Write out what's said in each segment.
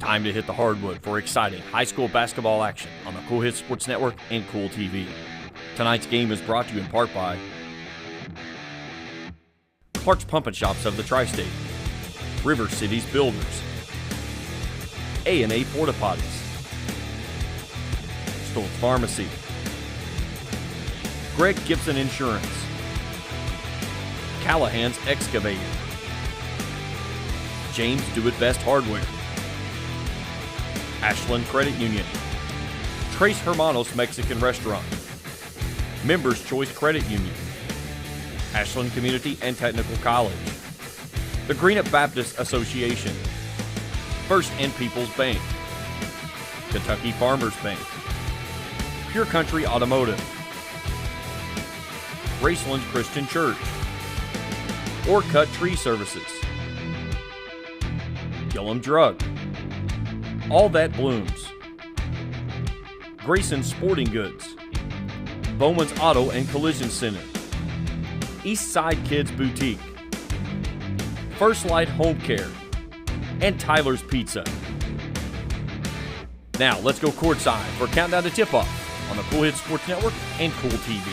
Time to hit the hardwood for exciting high school basketball action on the Cool Hits Sports Network and Cool TV. Tonight's game is brought to you in part by Clark's Pump and Shops of the Tri-State, River Cities Builders, A&A Porta Potties, Stoltz Pharmacy, Greg Gibson Insurance, Callahan's Excavating, James Do It Best Hardware, Ashland Credit Union, Trace Hermanos Mexican Restaurant, Members Choice Credit Union, Ashland Community and Technical College, the Greenup Baptist Association, First and People's Bank, Kentucky Farmers Bank, Pure Country Automotive, Graceland Christian Church, Orcut Tree Services, Gillum Drug, All That Blooms, Grayson Sporting Goods, Bowman's Auto and Collision Center, Eastside Kids Boutique, First Light Home Care, and Tyler's Pizza. Now let's go courtside for a countdown to tip-off on the Cool Hits Sports Network and Cool TV.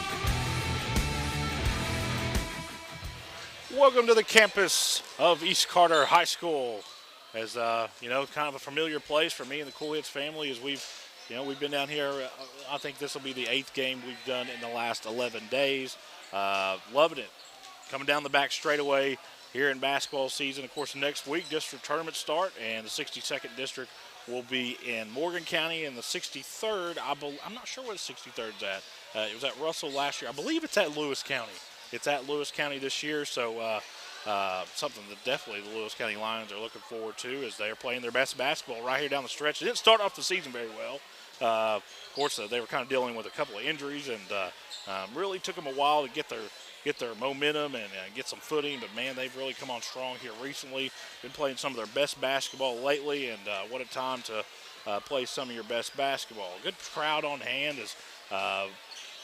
Welcome to the campus of East Carter High School. As kind of a familiar place for me and the Cool Hits family, as we've been down here. I think this will be the 8th game we've done in the last 11 days. Loving it. Coming down the back straightaway here in basketball season. Of course, next week district tournaments start, and the 62nd district will be in Morgan County, and the 63rd. I'm not sure where the 63rd's at. It was at Russell last year. I believe it's at Lewis County. It's at Lewis County this year, so. Something that definitely the Lewis County Lions are looking forward to as they are playing their best basketball right here down the stretch. They didn't start off the season very well. Of course, they were kind of dealing with a couple of injuries, and really took them a while to get their momentum and get some footing. But, man, they've really come on strong here recently. Been playing some of their best basketball lately, and what a time to play some of your best basketball. Good crowd on hand as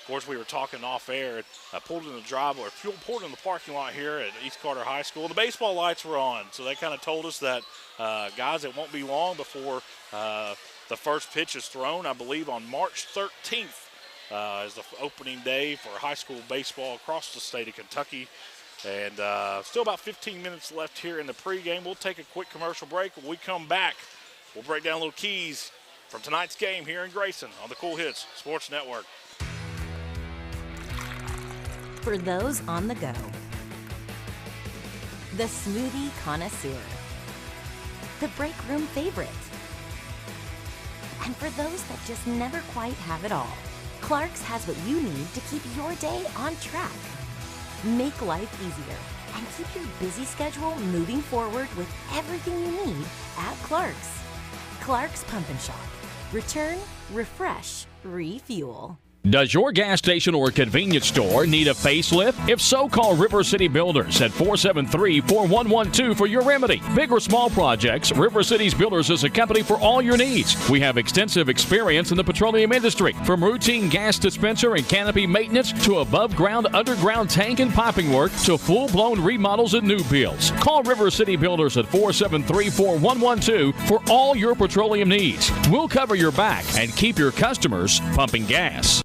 of course, we were talking off air. Pulled in the driveway, pulled in the parking lot here at East Carter High School. The baseball lights were on, so they kind of told us that, guys, it won't be long before the first pitch is thrown. I believe on March 13th is the opening day for high school baseball across the state of Kentucky. And still about 15 minutes left here in the pregame. We'll take a quick commercial break. When we come back, we'll break down little keys from tonight's game here in Grayson on the Cool Hits Sports Network. For those on the go, the smoothie connoisseur, the break room favorite, and for those that just never quite have it all, Clark's has what you need to keep your day on track. Make life easier and keep your busy schedule moving forward with everything you need at Clark's. Clark's Pump and Shop. Return, refresh, refuel. Does your gas station or convenience store need a facelift? If so, call River City Builders at 473-4112 for your remedy. Big or small projects, River Cities Builders is a company for all your needs. We have extensive experience in the petroleum industry, from routine gas dispenser and canopy maintenance to above-ground, underground tank and piping work to full-blown remodels and new builds. Call River City Builders at 473-4112 for all your petroleum needs. We'll cover your back and keep your customers pumping gas.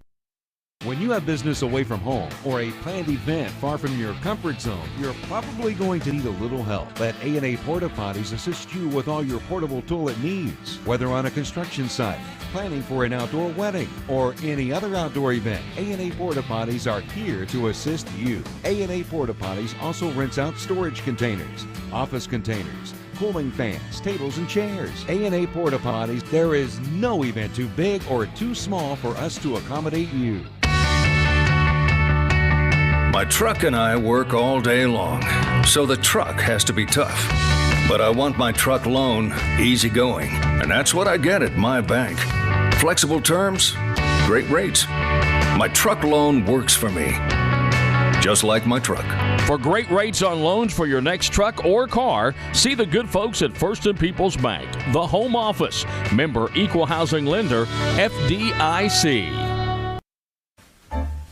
When you have business away from home or a planned event far from your comfort zone, you're probably going to need a little help. Let A&A Porta Potties assist you with all your portable toilet needs. Whether on a construction site, planning for an outdoor wedding, or any other outdoor event, A&A Porta Potties are here to assist you. A&A Porta Potties also rents out storage containers, office containers, cooling fans, tables, and chairs. A&A Porta Potties, there is no event too big or too small for us to accommodate you. My truck and I work all day long, so the truck has to be tough. But I want my truck loan easygoing, and that's what I get at my bank. Flexible terms, great rates. My truck loan works for me, just like my truck. For great rates on loans for your next truck or car, see the good folks at First and People's Bank, the home office, member equal housing lender, FDIC.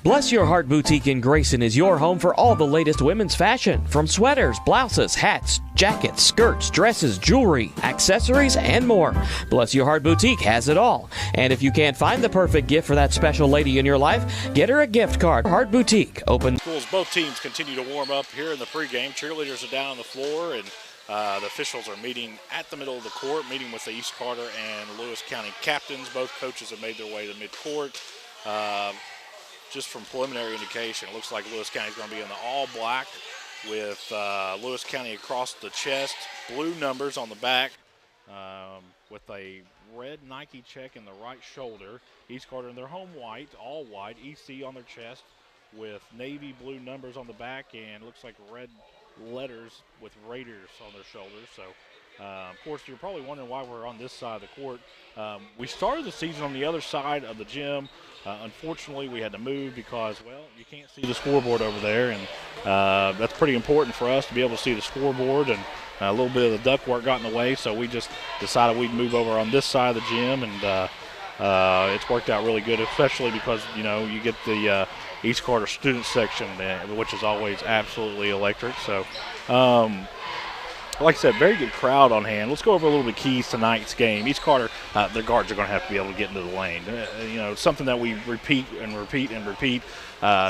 Bless Your Heart Boutique in Grayson is your home for all the latest women's fashion, from sweaters, blouses, hats, jackets, skirts, dresses, jewelry, accessories, and more. Bless Your Heart Boutique has it all. And if you can't find the perfect gift for that special lady in your life, get her a gift card. Heart Boutique, open. Both teams continue to warm up here in the pregame. Cheerleaders are down on the floor, and the officials are meeting at the middle of the court, meeting with the East Carter and Lewis County captains. Both coaches have made their way to midcourt. Just from preliminary indication, it looks like Lewis County is going to be in the all-black with Lewis County across the chest, blue numbers on the back with a red Nike check in the right shoulder. East Carter in their home white, all white, EC on their chest with navy blue numbers on the back and looks like red letters with Raiders on their shoulders. So, of course, you're probably wondering why we're on this side of the court. We started the season on the other side of the gym. Unfortunately, we had to move because, well, you can't see the scoreboard over there, and that's pretty important for us to be able to see the scoreboard, and a little bit of the ductwork got in the way, so we just decided we'd move over on this side of the gym, and it's worked out really good, especially because, you know, you get the East Carter student section, which is always absolutely electric. So, like I said, very good crowd on hand. Let's go over a little bit of keys tonight's game. East Carter, their guards are going to have to be able to get into the lane. You know, something that we repeat and repeat and repeat.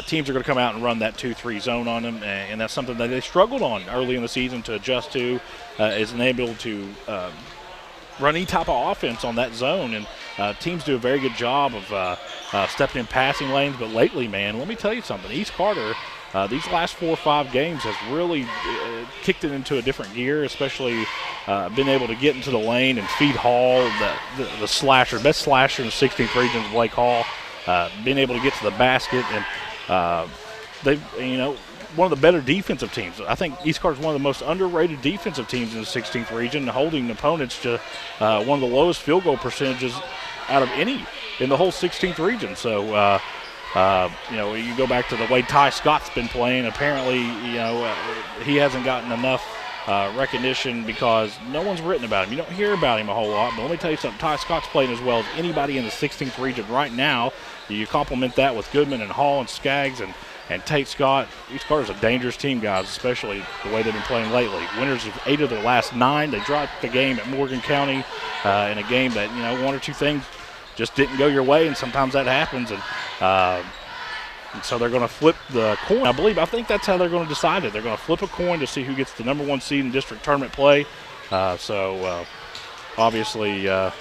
Teams are going to come out and run that 2-3 zone on them, and that's something that they struggled on early in the season to adjust to, is unable to run any type of offense on that zone. And teams do a very good job of stepping in passing lanes. But lately, man, let me tell you something. East Carter, these last 4 or 5 games has really kicked it into a different gear, especially been able to get into the lane and feed Hall, the slasher, best slasher in the 16th region, Blake Hall, being able to get to the basket. And they've, you know, one of the better defensive teams. I think East Carter is one of the most underrated defensive teams in the 16th region, holding opponents to one of the lowest field goal percentages out of any in the whole 16th region. So, you know, you go back to the way Ty Scott's been playing. Apparently, you know, he hasn't gotten enough recognition because no one's written about him. You don't hear about him a whole lot, but let me tell you something. Ty Scott's playing as well as anybody in the 16th region right now. You complement that with Goodman and Hall and Skaggs and Tate Scott. East Carter's a dangerous team, guys, especially the way they've been playing lately. Winners of 8 of their last 9. They dropped the game at Morgan County in a game that, you know, 1 or 2 things just didn't go your way, and sometimes that happens. And so they're going to flip the coin. I think that's how they're going to decide it. They're going to flip a coin to see who gets the number 1 seed in district tournament play. Obviously, a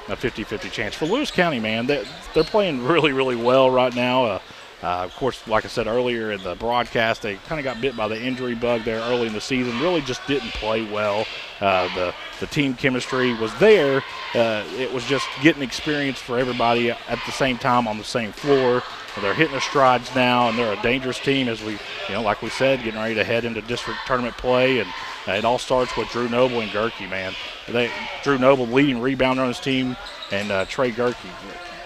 50-50 chance. For Lewis County, man, they're playing really, really well right now. Of course, like I said earlier in the broadcast, they kind of got bit by the injury bug there early in the season. Really just didn't play well. The team chemistry was there. It was just getting experience for everybody at the same time on the same floor. They're hitting their strides now, and they're a dangerous team as we, you know, like we said, getting ready to head into district tournament play. And it all starts with Drew Noble and Gerke, man. Drew Noble leading rebounder on his team, and Trey Gerke.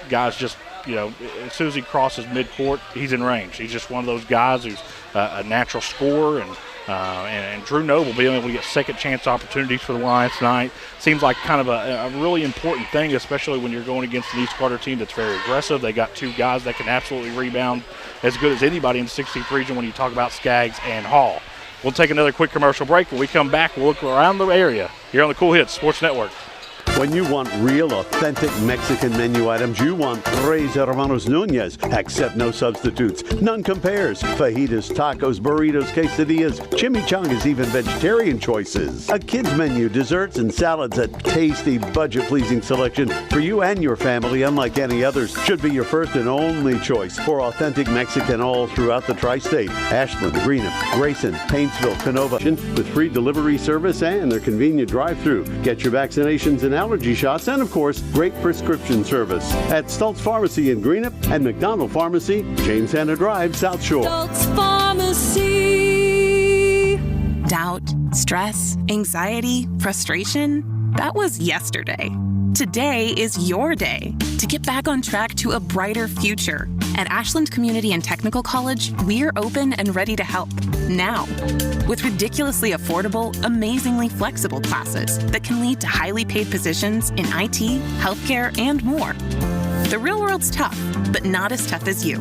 Guys just, you know, as soon as he crosses midcourt, he's in range. He's just one of those guys who's a natural scorer, and Drew Noble being able to get second chance opportunities for the Lions tonight seems like kind of a really important thing, especially when you're going against an East Carter team that's very aggressive. They got 2 guys that can absolutely rebound as good as anybody in the 16th region when you talk about Skaggs and Hall. We'll take another quick commercial break. When we come back, we'll look around the area here on the Cool Hits Sports Network. When you want real, authentic Mexican menu items, you want Tres Hermanos Nunez. Accept no substitutes. None compares. Fajitas, tacos, burritos, quesadillas, chimichangas, even vegetarian choices. A kids menu, desserts and salads, a tasty, budget-pleasing selection for you and your family, unlike any others. Should be your first and only choice for authentic Mexican all throughout the tri-state. Ashland, Greenup, Grayson, Paintsville, Canova, with free delivery service and their convenient drive-thru. Get your vaccinations and allergy shots, and of course, great prescription service at Stultz Pharmacy in Greenup and McDonald Pharmacy, James Hanna Drive, South Shore. Stultz Pharmacy. Doubt, stress, anxiety, frustration. That was yesterday. Today is your day to get back on track to a brighter future. At Ashland Community and Technical College, we're open and ready to help now. With ridiculously affordable, amazingly flexible classes that can lead to highly paid positions in IT, healthcare, and more. The real world's tough, but not as tough as you.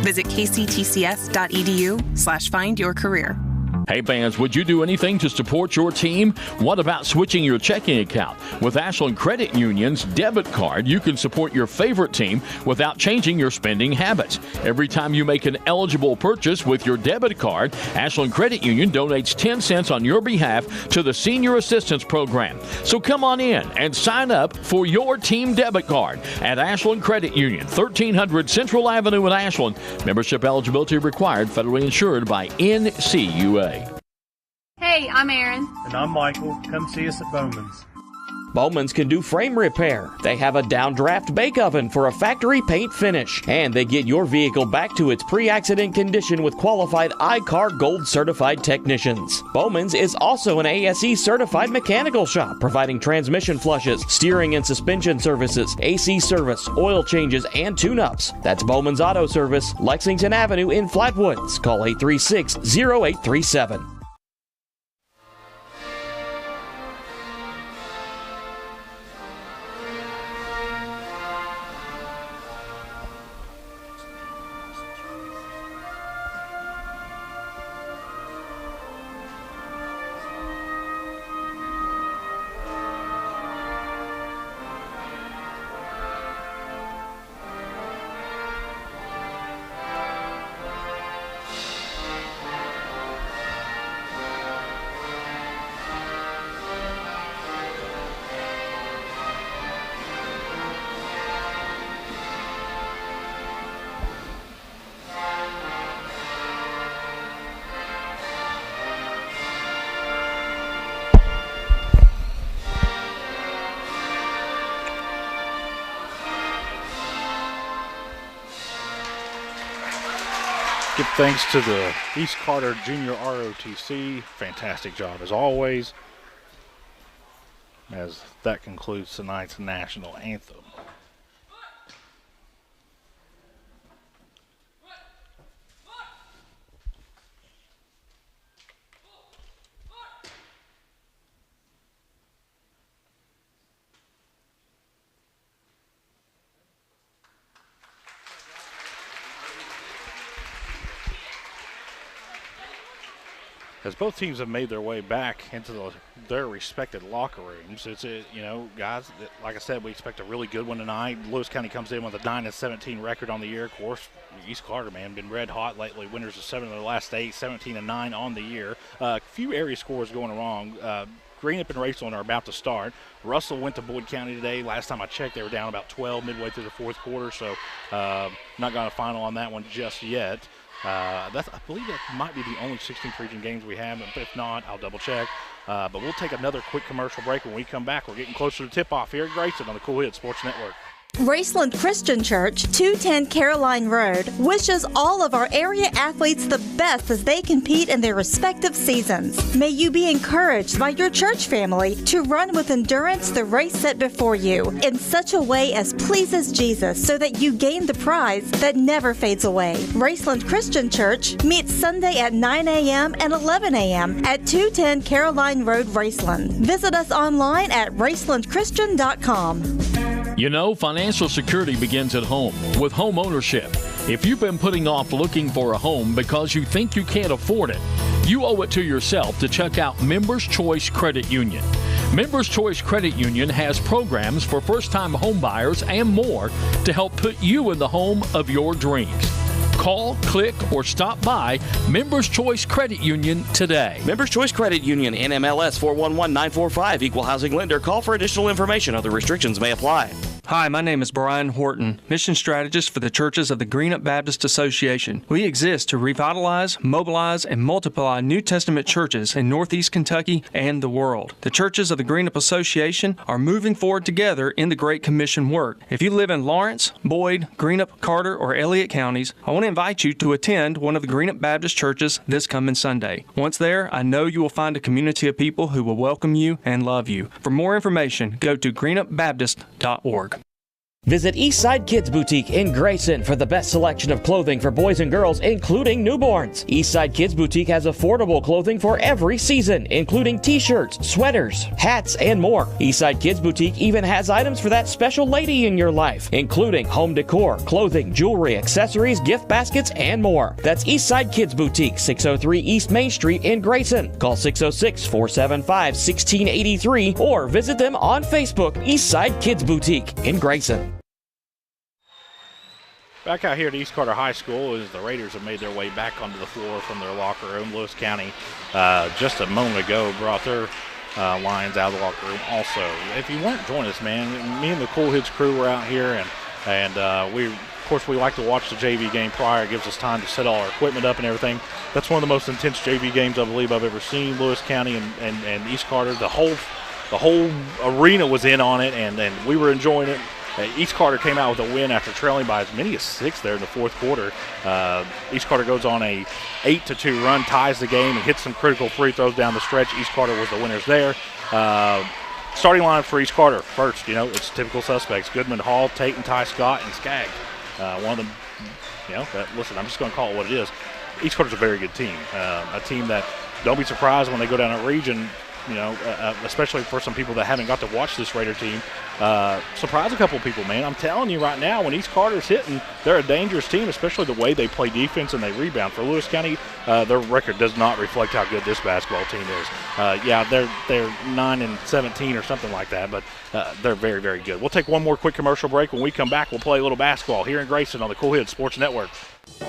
Visit kctcs.edu/findyourcareer. Hey fans, would you do anything to support your team? What about switching your checking account? With Ashland Credit Union's debit card, you can support your favorite team without changing your spending habits. Every time you make an eligible purchase with your debit card, Ashland Credit Union donates 10 cents on your behalf to the Senior Assistance Program. So come on in and sign up for your team debit card at Ashland Credit Union, 1300 Central Avenue in Ashland. Membership eligibility required, federally insured by NCUA. Hey, I'm Aaron. And I'm Michael. Come see us at Bowman's. Bowman's can do frame repair. They have a downdraft bake oven for a factory paint finish. And they get your vehicle back to its pre-accident condition with qualified iCar Gold certified technicians. Bowman's is also an ASE certified mechanical shop, providing transmission flushes, steering and suspension services, AC service, oil changes, and tune-ups. That's Bowman's Auto Service, Lexington Avenue in Flatwoods. Call 836-0837. Give thanks to the East Carter Junior ROTC. Fantastic job as always. As that concludes tonight's national anthem. As both teams have made their way back into their respected locker rooms, it's guys, like I said, we expect a really good one tonight. Lewis County comes in with a 9-17 record on the year. Of course, East Carter, man, been red hot lately. Winners of 7 of their last 8, 17-9 on the year. A few area scores going wrong. Greenup and Raceland are about to start. Russell went to Boyd County today. Last time I checked, they were down about 12 midway through the fourth quarter, so not going to final on that one just yet. I believe that might be the only 16th region games we have, but if not, I'll double check. But we'll take another quick commercial break. When we come back, we're getting closer to tip-off here at Grayson on the Cool Hits Sports Network. Raceland Christian Church, 210 Caroline Road, wishes all of our area athletes the best as they compete in their respective seasons. May you be encouraged by your church family to run with endurance the race set before you in such a way as pleases Jesus so that you gain the prize that never fades away. Raceland Christian Church meets Sunday at 9 a.m. and 11 a.m. at 210 Caroline Road, Raceland. Visit us online at racelandchristian.com. You know, financial security begins at home with home ownership. If you've been putting off looking for a home because you think you can't afford it, you owe it to yourself to check out Members Choice Credit Union. Members Choice Credit Union has programs for first-time home buyers and more to help put you in the home of your dreams. Call, click, or stop by Members Choice Credit Union today. Members Choice Credit Union, NMLS 411945, Equal Housing Lender. Call for additional information. Other restrictions may apply. Hi, my name is Brian Horton, Mission Strategist for the Churches of the Greenup Baptist Association. We exist to revitalize, mobilize, and multiply New Testament churches in Northeast Kentucky and the world. The Churches of the Greenup Association are moving forward together in the Great Commission work. If you live in Lawrence, Boyd, Greenup, Carter, or Elliott counties, I want to invite you to attend one of the Greenup Baptist churches this coming Sunday. Once there, I know you will find a community of people who will welcome you and love you. For more information, go to greenupbaptist.org. Visit Eastside Kids Boutique in Grayson for the best selection of clothing for boys and girls, including newborns. Eastside Kids Boutique has affordable clothing for every season, including t-shirts, sweaters, hats, and more. Eastside Kids Boutique even has items for that special lady in your life, including home decor, clothing, jewelry, accessories, gift baskets, and more. That's Eastside Kids Boutique, 603 East Main Street in Grayson. Call 606-475-1683 or visit them on Facebook, Eastside Kids Boutique in Grayson. Back out here at East Carter High School as the Raiders have made their way back onto the floor from their locker room. Lewis County just a moment ago brought their Lions out of the locker room also. If you weren't joining us, man, me and the Cool Hits crew were out here, and we, of course, we like to watch the JV game prior. It gives us time to set all our equipment up and everything. That's one of the most intense JV games I believe I've ever seen. Lewis County and East Carter, the whole arena was in on it, and we were enjoying it. East Carter came out with a win after trailing by as many as 6 there in the fourth quarter. East Carter goes on a 8-2 run, ties the game, and hits some critical free throws down the stretch. East Carter was the winners there. Starting line for East Carter first, it's typical suspects: Goodman, Hall, Tate, and Ty Scott, and Skaggs. One of them, listen, I'm just going to call it what it is. East Carter's a very good team. A team that, don't be surprised when they go down a region, especially for some people that haven't got to watch this Raider team, surprise a couple people, man. I'm telling you right now, when East Carter's hitting, they're a dangerous team, especially the way they play defense and they rebound. For Lewis County, their record does not reflect how good this basketball team is. They're 9-17 or something like that, but they're very, very good. We'll take one more quick commercial break. When we come back, we'll play a little basketball here in Grayson on the Cool Hits Sports Network.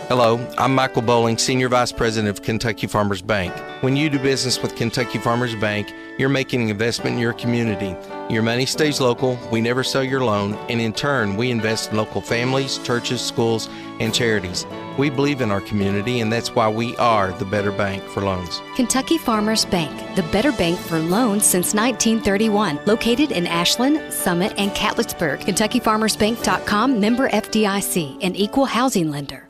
Hello, I'm Michael Bowling, Senior Vice President of Kentucky Farmers Bank. When you do business with Kentucky Farmers Bank, you're making an investment in your community. Your money stays local, we never sell your loan, and in turn, we invest in local families, churches, schools, and charities. We believe in our community, and that's why we are the better bank for loans. Kentucky Farmers Bank, the better bank for loans since 1931. Located in Ashland, Summit, and Catlettsburg. KentuckyFarmersBank.com, member FDIC, an equal housing lender.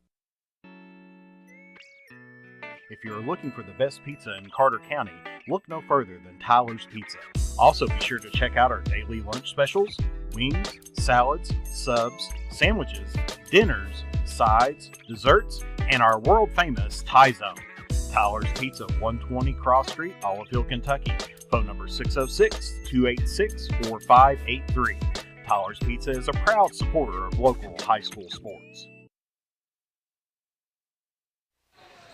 If you're looking for the best pizza in Carter County, look no further than Tyler's Pizza. Also be sure to check out our daily lunch specials: wings, salads, subs, sandwiches, dinners, sides, desserts, and our world-famous Thai Zone. Tyler's Pizza, 120 Cross Street, Olive Hill, Kentucky. Phone number 606-286-4583. Tyler's Pizza is a proud supporter of local high school sports.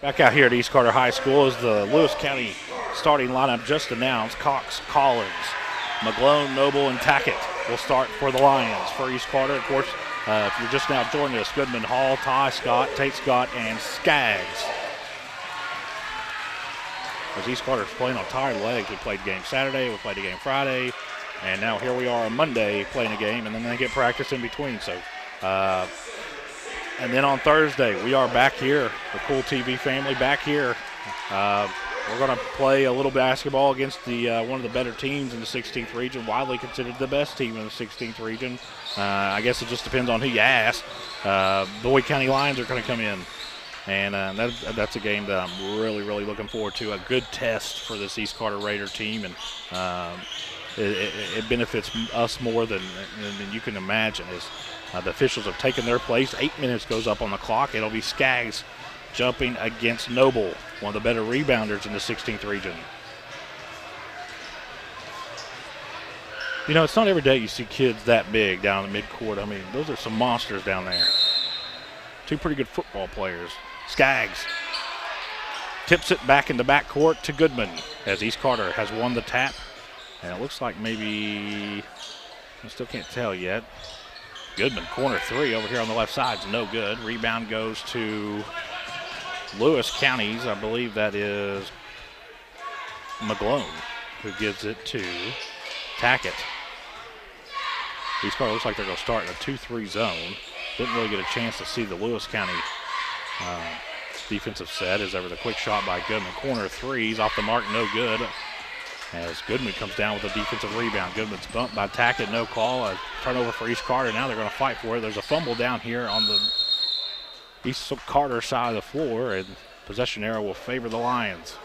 Back out here at East Carter High School is the Lewis County starting lineup just announced. Cox, Collins, McGlone, Noble, and Tackett will start for the Lions. For East Carter, of course, if you're just now joining us, Goodman, Hall, Ty Scott, Tate Scott, and Skaggs. As East Carter's playing on tired legs, we played a game Saturday, we played a game Friday, and now here we are on Monday playing a game, and then they get practice in between. So, and then on Thursday, we are back here, the Cool TV family back here. We're going to play a little basketball against the one of the better teams in the 16th region, widely considered the best team in the 16th region. I guess it just depends on who you ask. Boyd County Lions are going to come in, and that's a game that I'm really, really looking forward to. A good test for this East Carter Raider team, and it benefits us more than you can imagine. The officials have taken their place. 8 minutes goes up on the clock. It'll be Skaggs jumping against Noble, one of the better rebounders in the 16th region. It's not every day you see kids that big down in the midcourt. I mean, those are some monsters down there. Two pretty good football players. Skaggs tips it back in the backcourt to Goodman as East Carter has won the tap. And it looks like maybe, I still can't tell yet. Goodman, corner three over here on the left side is no good. Rebound goes to Lewis County's. I believe that is McGlone who gives it to Tackett. East Carter looks like they're going to start in a 2-3 zone. Didn't really get a chance to see the Lewis County defensive set as ever. The quick shot by Goodman. Corner threes off the mark, no good. As Goodman comes down with a defensive rebound. Goodman's bumped by Tackett, no call. A turnover for East Carter. Now they're going to fight for it. There's a fumble down here on the East Carter side of the floor, and possession arrow will favor the Lions.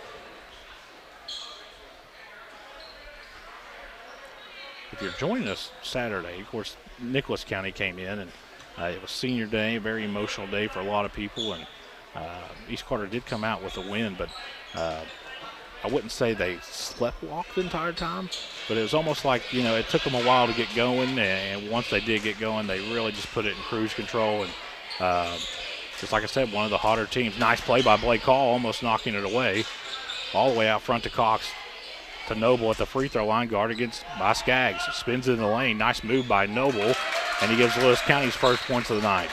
If you're joining us Saturday, of course, Nicholas County came in, and it was senior day, a very emotional day for a lot of people, and East Carter did come out with a win, but I wouldn't say they sleptwalked the entire time, but it was almost like, you know, it took them a while to get going, and once they did get going, they really just put it in cruise control. And just like I said, one of the hotter teams. Nice play by Blake Hall, almost knocking it away. All the way out front to Cox, to Noble at the free throw line, guard against by Skaggs. Spins it in the lane. Nice move by Noble, and he gives Lewis County's first points of the night.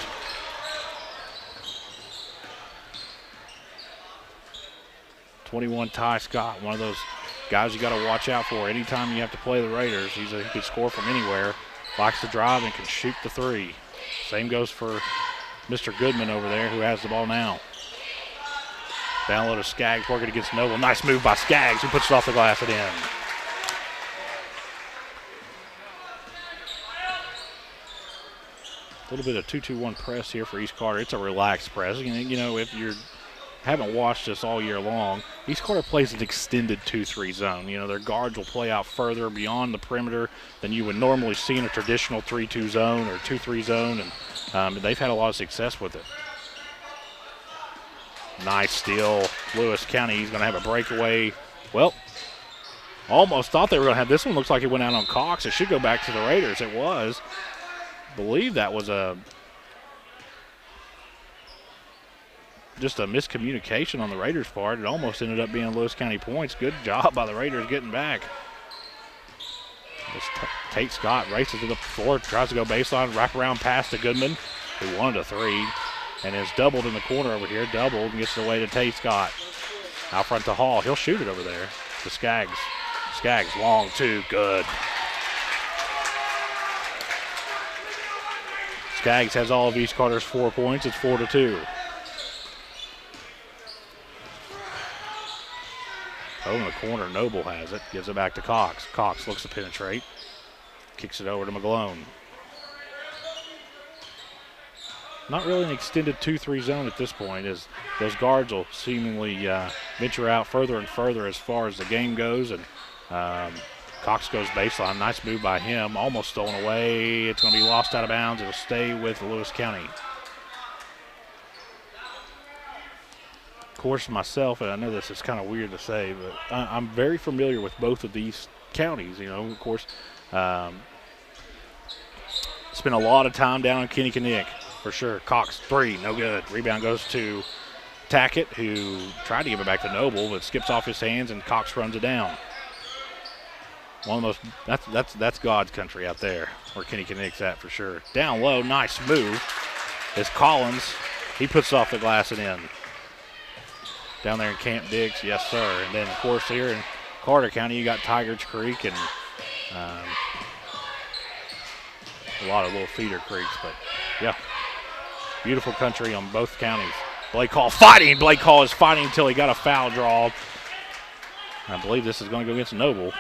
Ty Scott, one of those guys you got to watch out for. Anytime you have to play the Raiders, he can score from anywhere. Likes to drive and can shoot the three. Same goes for Mr. Goodman over there, who has the ball now. Down low to Skaggs, working against Noble. Nice move by Skaggs, who puts it off the glass and in. A little bit of 2-2-1 press here for East Carter. It's a relaxed press. You know, if you haven't watched this all year long, East Carter plays an extended 2-3 zone. You know, their guards will play out further beyond the perimeter than you would normally see in a traditional 3-2 zone or 2-3 zone, and they've had a lot of success with it. Nice steal. Lewis County, he's going to have a breakaway. Well, almost thought they were going to have this one. Looks like it went out on Cox. It should go back to the Raiders. It was. I believe that was just a miscommunication on the Raiders' part. It almost ended up being Lewis County points. Good job by the Raiders getting back. Tate Scott races to the floor, tries to go baseline, wraparound pass to Goodman, who wanted a three, and is doubled in the corner over here. Doubled and gets it away to Tate Scott. Out front to Hall. He'll shoot it over there to Skaggs. Skaggs, long two, good. Skaggs has all of East Carter's 4 points. It's 4-2. Over in the corner, Noble has it. Gives it back to Cox. Cox looks to penetrate. Kicks it over to McGlone. Not really an extended 2-3 zone at this point, as those guards will seemingly venture out further and further as far as the game goes. And Cox goes baseline. Nice move by him. Almost stolen away. It's going to be lost out of bounds. It'll stay with Lewis County. Of course, myself, and I know this is kind of weird to say, but I'm very familiar with both of these counties. You know, of course, spent a lot of time down in Kinnickinnick for sure. Cox, three, no good. Rebound goes to Tackett, who tried to give it back to Noble, but skips off his hands, and Cox runs it down. One of those, that's God's country out there, where Kinnickinnick's at for sure. Down low, nice move is Collins. He puts it off the glass and in. Down there in Camp Dix, yes, sir. And then, of course, here in Carter County, you got Tigers Creek and a lot of little feeder creeks. But, yeah, beautiful country on both counties. Blake Hall fighting. Blake Hall is fighting until he got a foul draw. I believe this is going to go against Noble.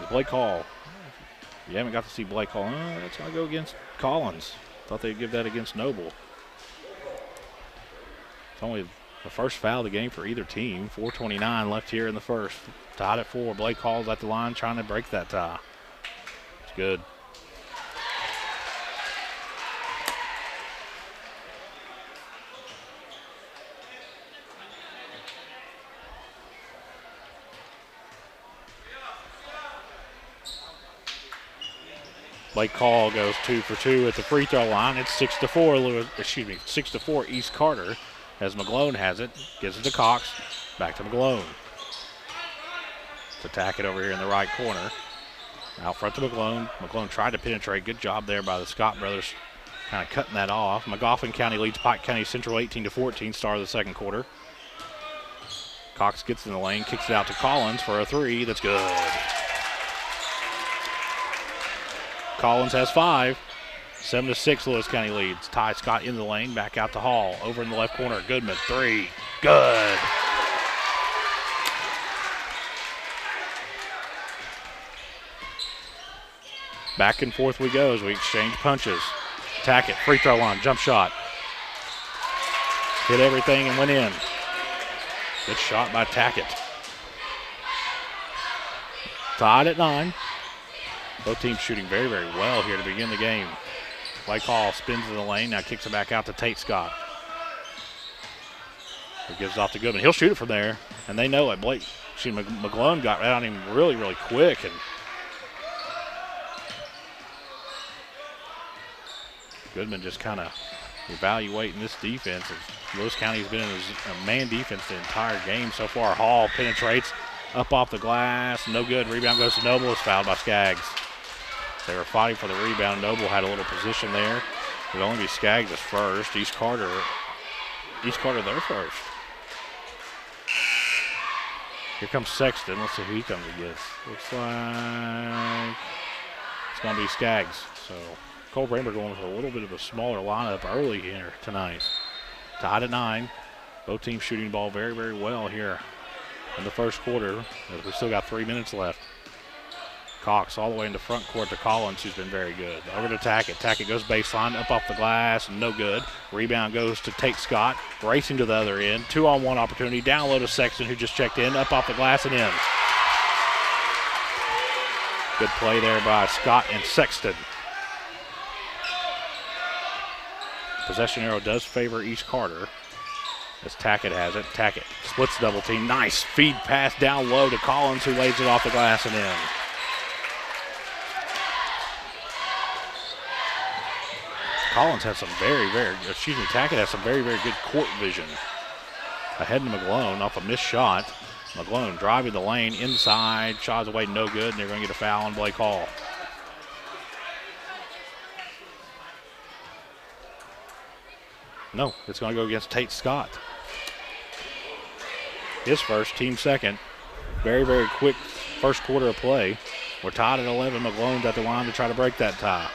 Blake Hall. You haven't got to see Blake Hall. That's going to go against Collins. Thought they'd give that against Noble. It's only the first foul of the game for either team. 4:29 left here in the first. Tied at 4. Blake Hall's at the line trying to break that tie. It's good. Blake Hall goes 2 for 2 at the free throw line. It's 6-4. 6-4 East Carter. As McGlone has it, gives it to Cox, back to McGlone. To Tackett over here in the right corner. Out front to McGlone. McGlone tried to penetrate. Good job there by the Scott brothers, kind of cutting that off. McGoffin County leads Pike County Central 18-14, start of the second quarter. Cox gets in the lane, kicks it out to Collins for a three. That's good. Collins has 5. 7-6, Lewis County leads. Ty Scott in the lane, back out to Hall. Over in the left corner, Goodman, 3. Good. Back and forth we go as we exchange punches. Tackett, free throw line, jump shot. Hit everything and went in. Good shot by Tackett. Tied at 9. Both teams shooting very, very well here to begin the game. Play call, spins in the lane, now kicks it back out to Tate Scott. He gives it off to Goodman. He'll shoot it from there, and they know it. McGlone got right on him really, really quick, and Goodman just kind of evaluating this defense. Lewis County has been in a man defense the entire game so far. Hall penetrates up off the glass. No good. Rebound goes to Noble. It's fouled by Skaggs. They were fighting for the rebound. Noble had a little position there. It would only be Skaggs as first. East Carter there first. Here comes Sexton. Let's see who he comes against. Looks like it's going to be Skaggs. So Cole Bramer going with a little bit of a smaller lineup early here tonight. Tied at 9. Both teams shooting the ball very, very well here in the first quarter, as we've still got 3 minutes left. Cox all the way into front court to Collins, who's been very good. Over to Tackett. Tackett goes baseline, up off the glass, no good. Rebound goes to Tate Scott, racing to the other end. 2-on-1 opportunity. Down low to Sexton, who just checked in, up off the glass and in. Good play there by Scott and Sexton. Possession arrow does favor East Carter, as Tackett has it. Tackett splits double team. Nice feed pass down low to Collins, who lays it off the glass and in. Collins has some Tackett has some very, very good court vision. Ahead to McGlone off a missed shot. McGlone driving the lane inside, shots away, no good, and they're going to get a foul on Blake Hall. No, it's going to go against Tate Scott. His first, team second. Very, very quick first quarter of play. We're tied at 11. McGlone's at the line to try to break that tie.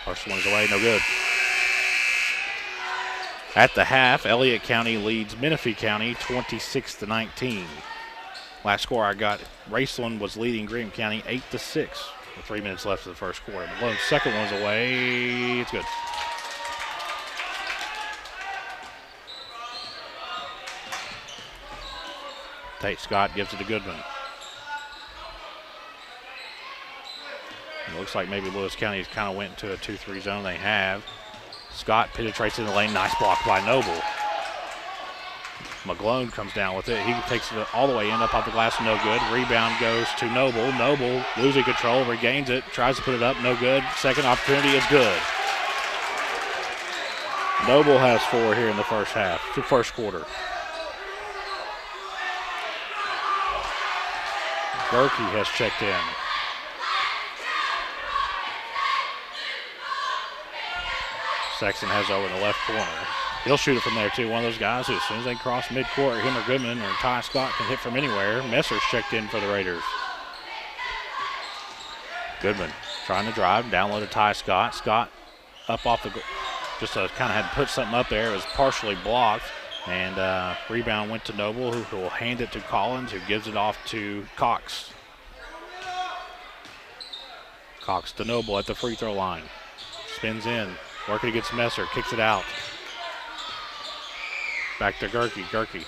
First one is away, no good. At the half, Elliott County leads Menifee County 26-19. Last score I got, Raceland was leading Graham County 8-6 with 3 minutes left of the first quarter. McGlone's second one's away. It's good. Tate Scott gives it to Goodman. It looks like maybe Lewis County's kind of went into a 2-3 zone. They have. Scott penetrates in the lane. Nice block by Noble. McGlone comes down with it. He takes it all the way in, up off the glass, no good. Rebound goes to Noble. Noble losing control, regains it, tries to put it up, no good. Second opportunity is good. Noble has 4 here in the first quarter. Berkey has checked in. Sexton has over in the left corner. He'll shoot it from there, too. One of those guys who, as soon as they cross midcourt, him or Goodman or Ty Scott can hit from anywhere. Messer's checked in for the Raiders. Goodman trying to drive, down low to Ty Scott. Scott up off the, just kind of had to put something up there. It was partially blocked. And rebound went to Noble, who will hand it to Collins, who gives it off to Cox. Cox to Noble at the free throw line. Spins in, working against Messer, kicks it out. Back to Gerke. Gerke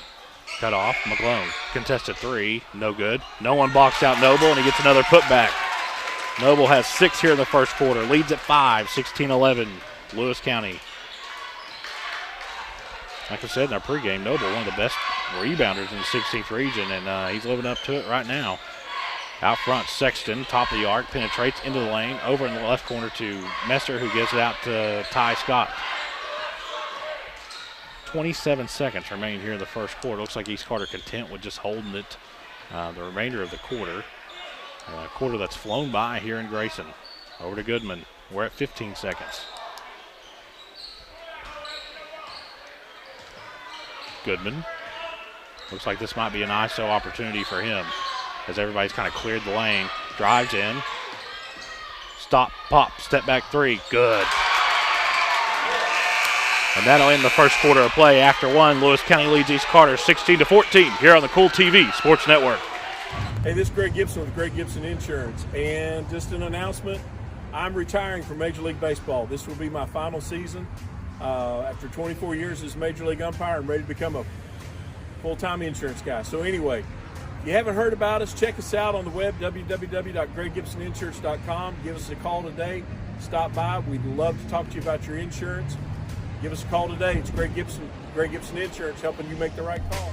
cut off. McGlone contested 3, no good. No one boxed out Noble, and he gets another putback. Noble has 6 here in the first quarter, leads at 5, 16-11, Lewis County. Like I said in our pregame, Noble, one of the best rebounders in the 16th region, and he's living up to it right now. Out front, Sexton, top of the arc, penetrates into the lane, over in the left corner to Messer, who gives it out to Ty Scott. 27 seconds remain here in the first quarter. Looks like East Carter content with just holding it the remainder of the quarter. A quarter that's flown by here in Grayson. Over to Goodman. We're at 15 seconds. Goodman. Looks like this might be an ISO opportunity for him as everybody's kind of cleared the lane. Drives in. Stop, pop, step back 3. Good. And that'll end the first quarter of play. After 1, Lewis County leads East Carter 16-14 here on the Cool TV Sports Network. Hey, this is Greg Gibson with Greg Gibson Insurance. And just an announcement, I'm retiring from Major League Baseball. This will be my final season. After 24 years as Major League umpire, I'm ready to become a full-time insurance guy. So anyway, you haven't heard about us, check us out on the web, www.greggibsoninsurance.com. Give us a call today. Stop by. We'd love to talk to you about your insurance. Give us a call today. It's Greg Gibson Insurance, helping you make the right call.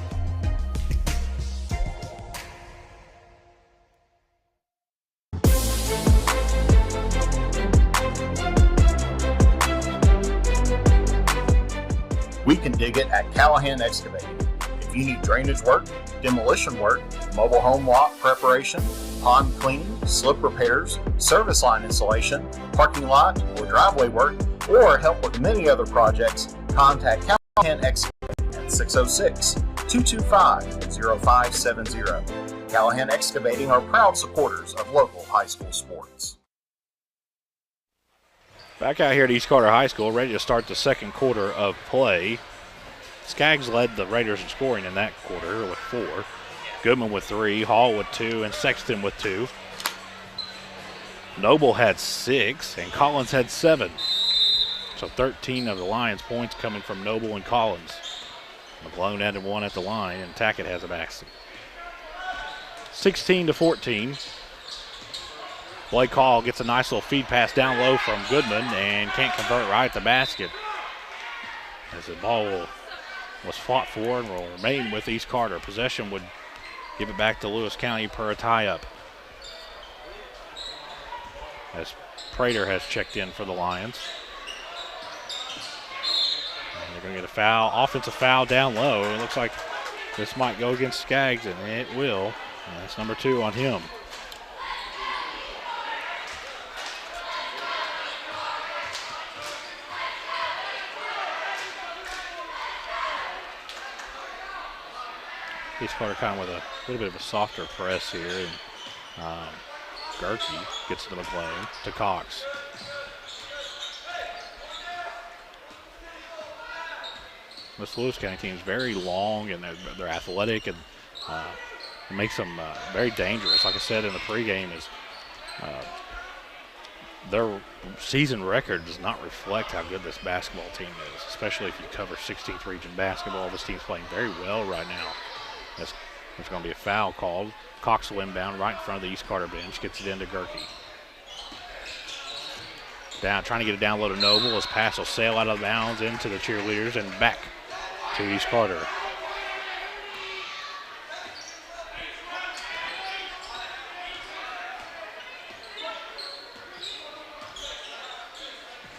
We can dig it at Callahan Excavating. If you need drainage work, demolition work, mobile home lot preparation, pond cleaning, slip repairs, service line installation, parking lot or driveway work, or help with many other projects, contact Callahan Excavating at 606-225-0570. Callahan Excavating are proud supporters of local high school sports. Back out here at East Carter High School, ready to start the second quarter of play. Skaggs led the Raiders in scoring in that quarter with 4. Goodman with 3, Hall with 2, and Sexton with 2. Noble had 6, and Collins had 7. So 13 of the Lions' points coming from Noble and Collins. McClone added 1 at the line, and Tackett has a basket. 16-14. Blake Hall gets a nice little feed pass down low from Goodman and can't convert right at the basket. As the ball was fought for and will remain with East Carter. Possession would give it back to Lewis County per a tie-up. As Prater has checked in for the Lions. And they're going to get a foul, offensive foul down low. It looks like this might go against Skaggs, and it will. And that's number 2 on him. East Carter kind of with a little bit of a softer press here. And Gerke gets to McClone, to Cox. This Lewis County team is very long and they're athletic and it makes them very dangerous. Like I said in the pregame, is their season record does not reflect how good this basketball team is, especially if you cover 16th region basketball. This team's playing very well right now. There's going to be a foul called. Cox will inbound right in front of the East Carter bench, gets it into Gerke. Down, trying to get it down low to Noble. His pass will sail out of bounds into the cheerleaders and back to East Carter.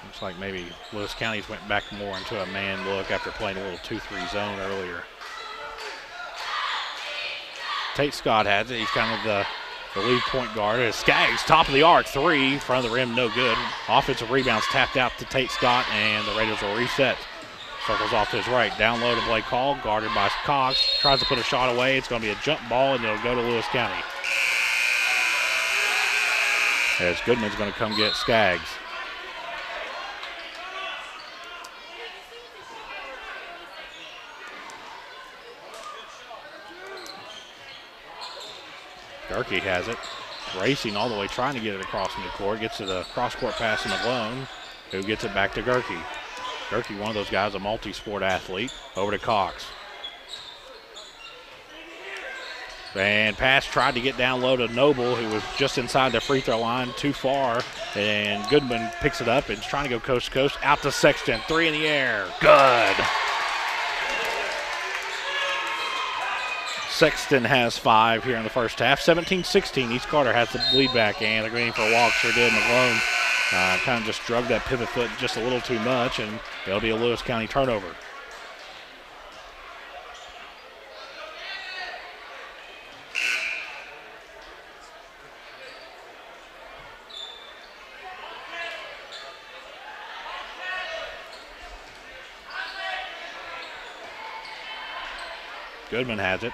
Looks like maybe Lewis County's went back more into a man look after playing a little 2-3 zone earlier. Tate Scott has it. He's kind of the lead point guard. As Skaggs, top of the arc, 3, front of the rim, no good. Offensive rebounds tapped out to Tate Scott, and the Raiders will reset. Circles off to his right. Down low to Blake Hall, guarded by Cox. Tries to put a shot away. It's going to be a jump ball, and it'll go to Lewis County. As Goodman's going to come get Skaggs. Gerke has it, racing all the way, trying to get it across midcourt. Gets to the cross-court pass to McClone, who gets it back to Gerke. Gerke, one of those guys, a multi-sport athlete. Over to Cox. And pass tried to get down low to Noble, who was just inside the free throw line, too far. And Goodman picks it up and is trying to go coast to coast. Out to Sexton, 3 in the air. Good. Sexton has 5 here in the first half. 17-16. East Carter has the lead back, and they're going for a walk. Sure did. McClone kind of just drug that pivot foot just a little too much, and it'll be a Lewis County turnover. Goodman has it.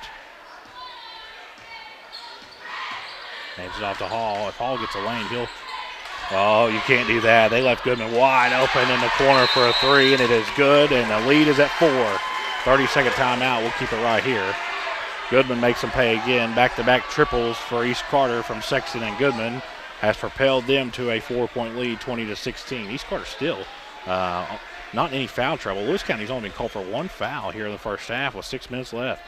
Hands it off to Hall. If Hall gets a lane, he'll... Oh, you can't do that. They left Goodman wide open in the corner for a 3, and it is good, and the lead is at 4. 30-second timeout. We'll keep it right here. Goodman makes them pay again. Back-to-back triples for East Carter from Sexton and Goodman has propelled them to a 4-point lead, 20-16. East Carter still not in any foul trouble. Lewis County's only been called for 1 foul here in the first half with 6 minutes left.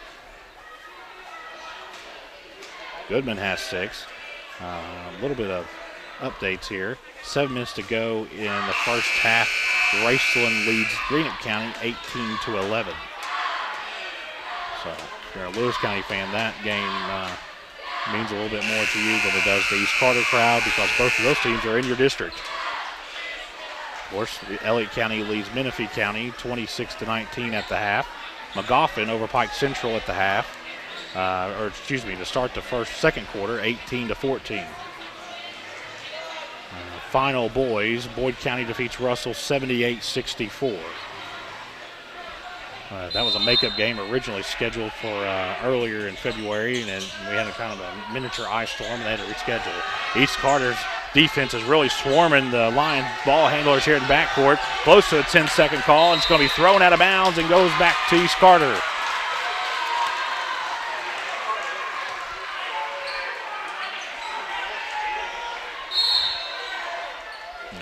Goodman has 6. A little bit of updates here. 7 minutes to go in the first half. Raceland leads Greenup County 18-11. So if you're a Lewis County fan, that game means a little bit more to you than it does the East Carter crowd because both of those teams are in your district. Of course, Elliott County leads Menifee County 26-19 at the half. Magoffin over Pike Central at the half, to start the second quarter, 18-14. Final boys, Boyd County defeats Russell 78-64. That was a makeup game originally scheduled for earlier in February, and we had a kind of a miniature ice storm, and they had to reschedule. East Carter's defense is really swarming the Lions ball handlers here in the backcourt. Close to a 10-second call, and it's going to be thrown out of bounds and goes back to East Carter.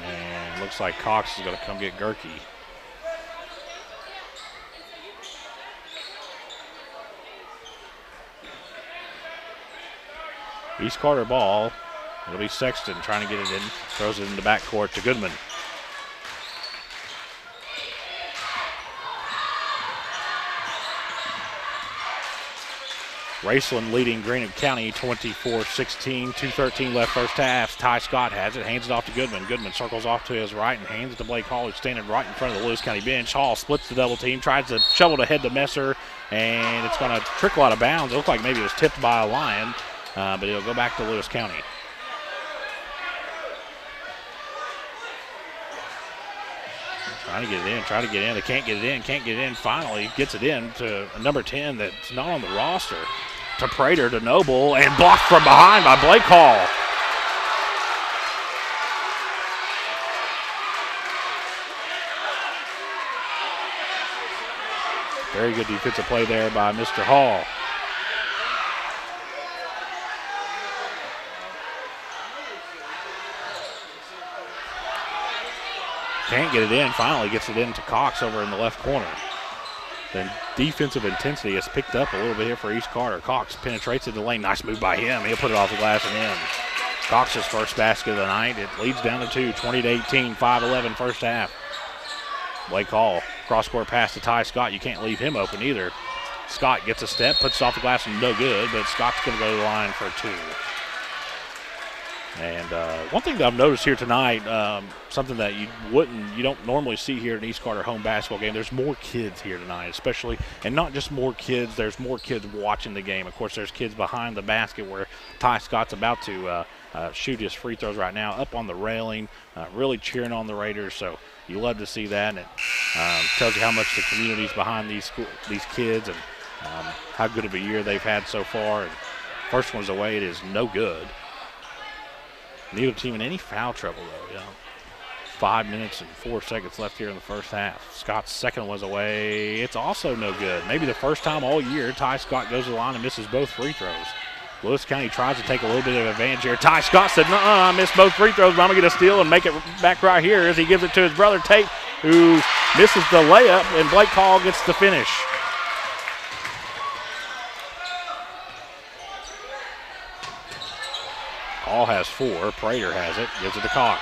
And looks like Cox is going to come get Gerke. East Carter ball. It'll be Sexton trying to get it in. Throws it in the backcourt to Goodman. Raceland leading Greenup County 24-16. 2:13 left first half. Ty Scott has it. Hands it off to Goodman. Goodman circles off to his right and hands it to Blake Hall, who's standing right in front of the Lewis County bench. Hall splits the double team. Tries to shovel to head to Messer. And it's going to trickle out of bounds. It looked like maybe it was tipped by a Lion. But it'll go back to Lewis County. Trying to get it in, They can't get it in. Finally gets it in to number 10 that's not on the roster. To Prater, to Noble, and blocked from behind by Blake Hall. Very good defensive play there by Mr. Hall. Can't get it in. Finally gets it into Cox over in the left corner. Then defensive intensity has picked up a little bit here for East Carter. Cox penetrates into the lane. Nice move by him. He'll put it off the glass and in. Cox's first basket of the night. It leads down to 2, 20-18, 5-11 first half. Blake Hall, cross-court pass to Ty Scott. You can't leave him open either. Scott gets a step, puts it off the glass and no good, but Scott's going to go to the line for 2. And one thing that I've noticed here tonight, something that you don't normally see here in East Carter home basketball game, there's more kids here tonight, especially, and not just more kids, there's more kids watching the game. Of course, there's kids behind the basket where Ty Scott's about to shoot his free throws right now, up on the railing, really cheering on the Raiders. So you love to see that, and it tells you how much the community's behind these kids and how good of a year they've had so far. And first one's away, it is no good. Neither team in any foul trouble, though. 5 minutes and 4 seconds left here in the first half. Scott's second was away. It's also no good. Maybe the first time all year, Ty Scott goes to the line and misses both free throws. Lewis County tries to take a little bit of advantage here. Ty Scott said, I missed both free throws, but I'm going to get a steal and make it back right here as he gives it to his brother Tate, who misses the layup, and Blake Hall gets the finish. Hall has 4. Prater has it. Gives it to Cox.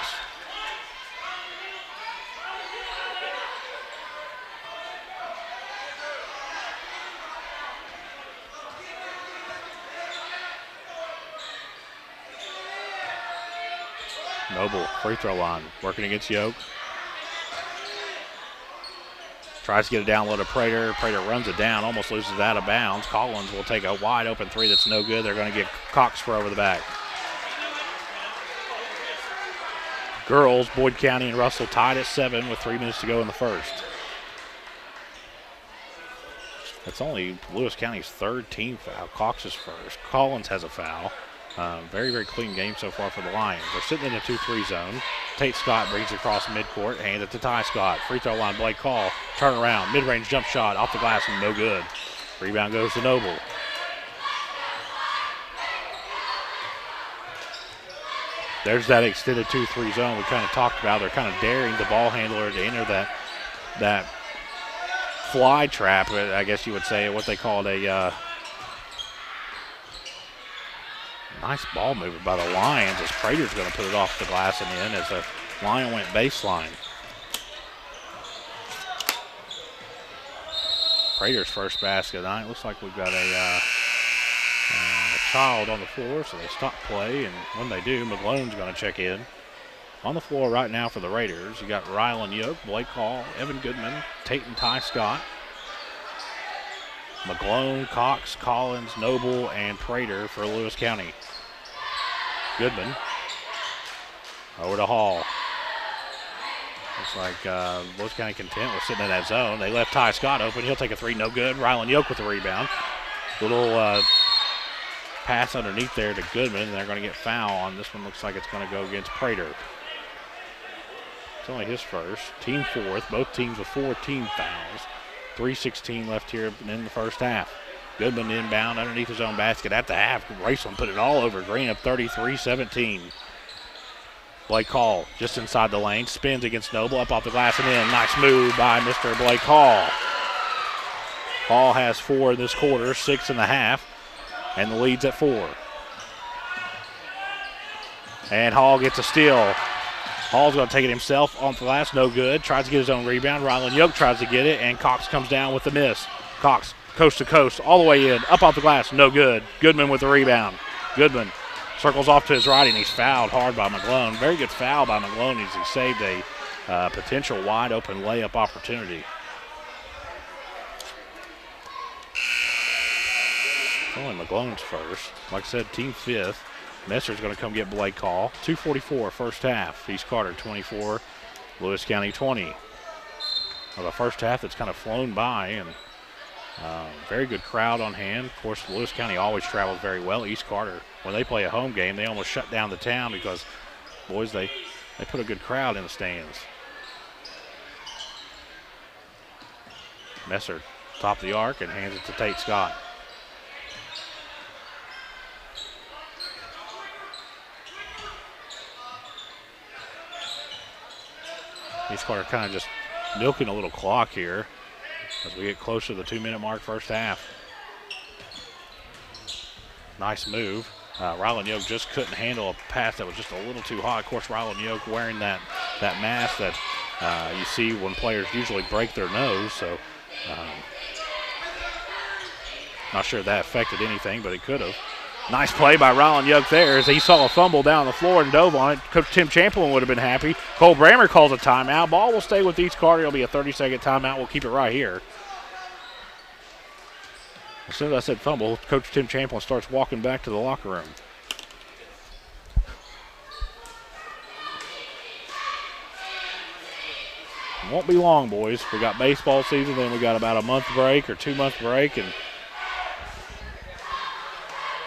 Noble, free throw line, working against Yoke. Tries to get it down low to Prater. Prater runs it down, almost loses it out of bounds. Collins will take a wide open 3 that's no good. They're going to get Cox for over the back. Girls, Boyd County and Russell tied at 7 with 3 minutes to go in the first. That's only Lewis County's third team foul. Cox's first. Collins has a foul. Very, very clean game so far for the Lions. They're sitting in a 2-3 zone. Tate Scott brings it across midcourt. Hands it to Ty Scott. Free throw line, Blake Hall. Turn around. Mid-range jump shot off the glass and no good. Rebound goes to Noble. There's that extended 2-3 zone we kind of talked about. They're kind of daring the ball handler to enter that fly trap, I guess you would say, what they call it, Nice ball movement by the Lions as Prater's going to put it off the glass and in as the Lion went baseline. Prater's first basket tonight. Looks like we've got a child on the floor, so they stop play, and when they do, McGlone's going to check in. On the floor right now for the Raiders, you got Rylan Yoke, Blake Hall, Evan Goodman, Tate and Ty Scott, McGlone, Cox, Collins, Noble, and Prater for Lewis County. Goodman over to Hall. Looks like Lewis County Content was sitting in that zone. They left Ty Scott open. He'll take a three, no good. Rylan Yoke with the rebound. Little pass underneath there to Goodman, and they're going to get foul on this one. Looks like it's going to go against Prater. It's only his first. Team fourth. Both teams with 4 team fouls. 3:16 left here in the first half. Goodman inbound underneath his own basket at the half. Graceland put it all over Green up 33-17. Blake Hall just inside the lane. Spins against Noble. Up off the glass and in. Nice move by Mr. Blake Hall. Hall has 4 in this quarter. 6.5. And the lead's at 4. And Hall gets a steal. Hall's going to take it himself on the glass. No good. Tries to get his own rebound. Rylan Yoke tries to get it, and Cox comes down with the miss. Cox, coast to coast, all the way in. Up off the glass. No good. Goodman with the rebound. Goodman circles off to his right, and he's fouled hard by McGlone. Very good foul by McGlone as he saved a potential wide-open layup opportunity. Only McGlone's first. Like I said, team 5th. Messer's going to come get Blake Hall. 2:44 first half. East Carter 24, Lewis County 20. Well, the first half that's kind of flown by, and very good crowd on hand. Of course, Lewis County always travels very well. East Carter, when they play a home game, they almost shut down the town because, boys, they put a good crowd in the stands. Messer, top of the arc, and hands it to Tate Scott. East Carter kind of just milking a little clock here as we get closer to the 2-minute mark first half. Nice move. Rylan Yoke just couldn't handle a pass that was just a little too hot. Of course, Rylan Yoke wearing that mask that you see when players usually break their nose. So not sure that affected anything, but it could have. Nice play by Rylan Yoke there as he saw a fumble down the floor and dove on it. Coach Tim Champlin would have been happy. Cole Brammer calls a timeout. Ball will stay with East Carter. It'll be a 30-second timeout. We'll keep it right here. As soon as I said fumble, Coach Tim Champlin starts walking back to the locker room. It won't be long, boys. We got baseball season, then we got about a month break or 2-month break, and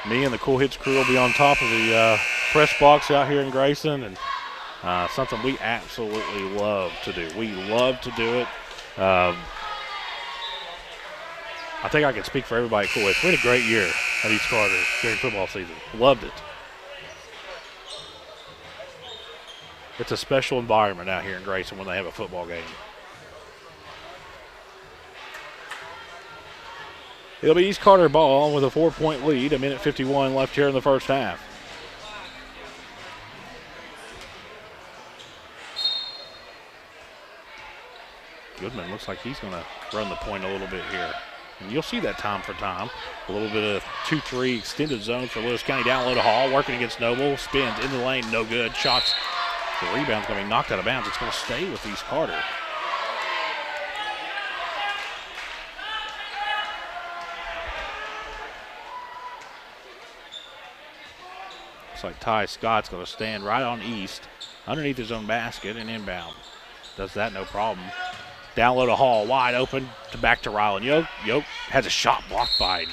me and the Cool Hits crew will be on top of the press box out here in Grayson, and something we absolutely love to do. We love to do it. I think I can speak for everybody at Cool Hits. We had a great year at East Carter during football season. Loved it. It's a special environment out here in Grayson when they have a football game. It'll be East Carter ball with a 4-point lead. 1:51 left here in the first half. Goodman looks like he's going to run the point a little bit here. And you'll see that time for time. A little bit of 2-3 extended zone for Lewis County. Down low to Hall, working against Noble. Spins in the lane, no good. Shots. The rebound's going to be knocked out of bounds. It's going to stay with East Carter. Looks like Ty Scott's going to stand right on East, underneath his own basket and inbound. Does that, no problem. Down low to Hall, wide open, back to Rylan Yoke. Yoke has a shot blocked by him.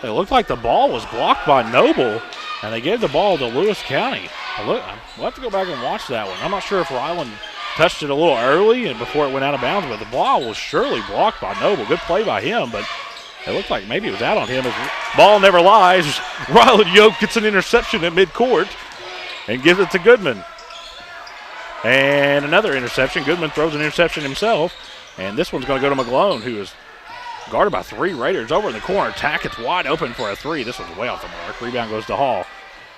It looked like the ball was blocked by Noble, and they gave the ball to Lewis County. We'll have to go back and watch that one. I'm not sure if Rylan touched it a little early and before it went out of bounds, but the ball was surely blocked by Noble. Good play by him, but it looked like maybe it was out on him. Ball never lies. Rylan Yoke gets an interception at midcourt and gives it to Goodman. And another interception. Goodman throws an interception himself. And this one's going to go to McGlone, who is guarded by 3 Raiders over in the corner. Tackett's wide open for a 3. This one's way off the mark. Rebound goes to Hall.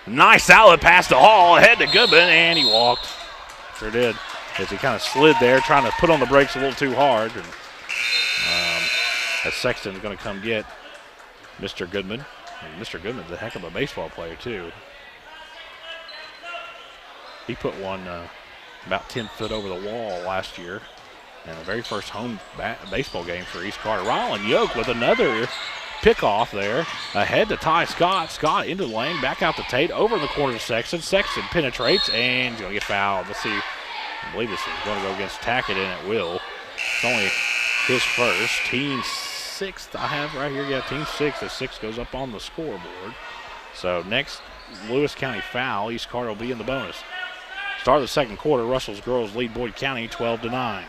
Nice outlet pass to Hall. Ahead to Goodman, and he walked. Sure did. As he kind of slid there, trying to put on the brakes a little too hard. And as Sexton's going to come get Mr. Goodman. And Mr. Goodman's a heck of a baseball player, too. He put one about 10 foot over the wall last year in the very first home baseball game for East Carter. Rylan Yoke with another pickoff there. Ahead to Ty Scott. Scott into the lane, back out to Tate, over in the corner to Sexton. Sexton penetrates, and he's going to get fouled. Let's see. I believe this is going to go against Tackett, and it will. It's only his first. Team 6th I have right here. Yeah, team 6. As 6 goes up on the scoreboard. So next Lewis County foul. East Carter will be in the bonus. Start of the second quarter. Russell's girls lead Boyd County 12-9.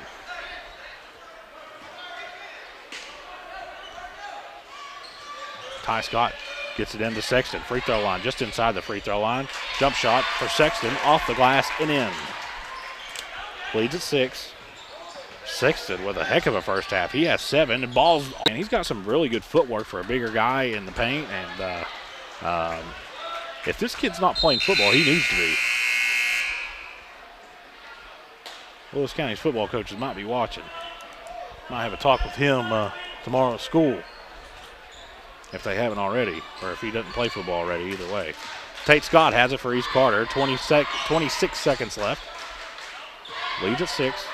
Ty Scott gets it into Sexton. Free throw line, just inside the free throw line. Jump shot for Sexton, off the glass and in. Leads at 6. Sexton with a heck of a first half. He has 7 and balls, and he's got some really good footwork for a bigger guy in the paint. And if this kid's not playing football, he needs to be. Lewis County's football coaches might be watching. Might have a talk with him tomorrow at school, if they haven't already, or if he doesn't play football already, either way. Tate Scott has it for East Carter. 26 seconds left. Leads at 6.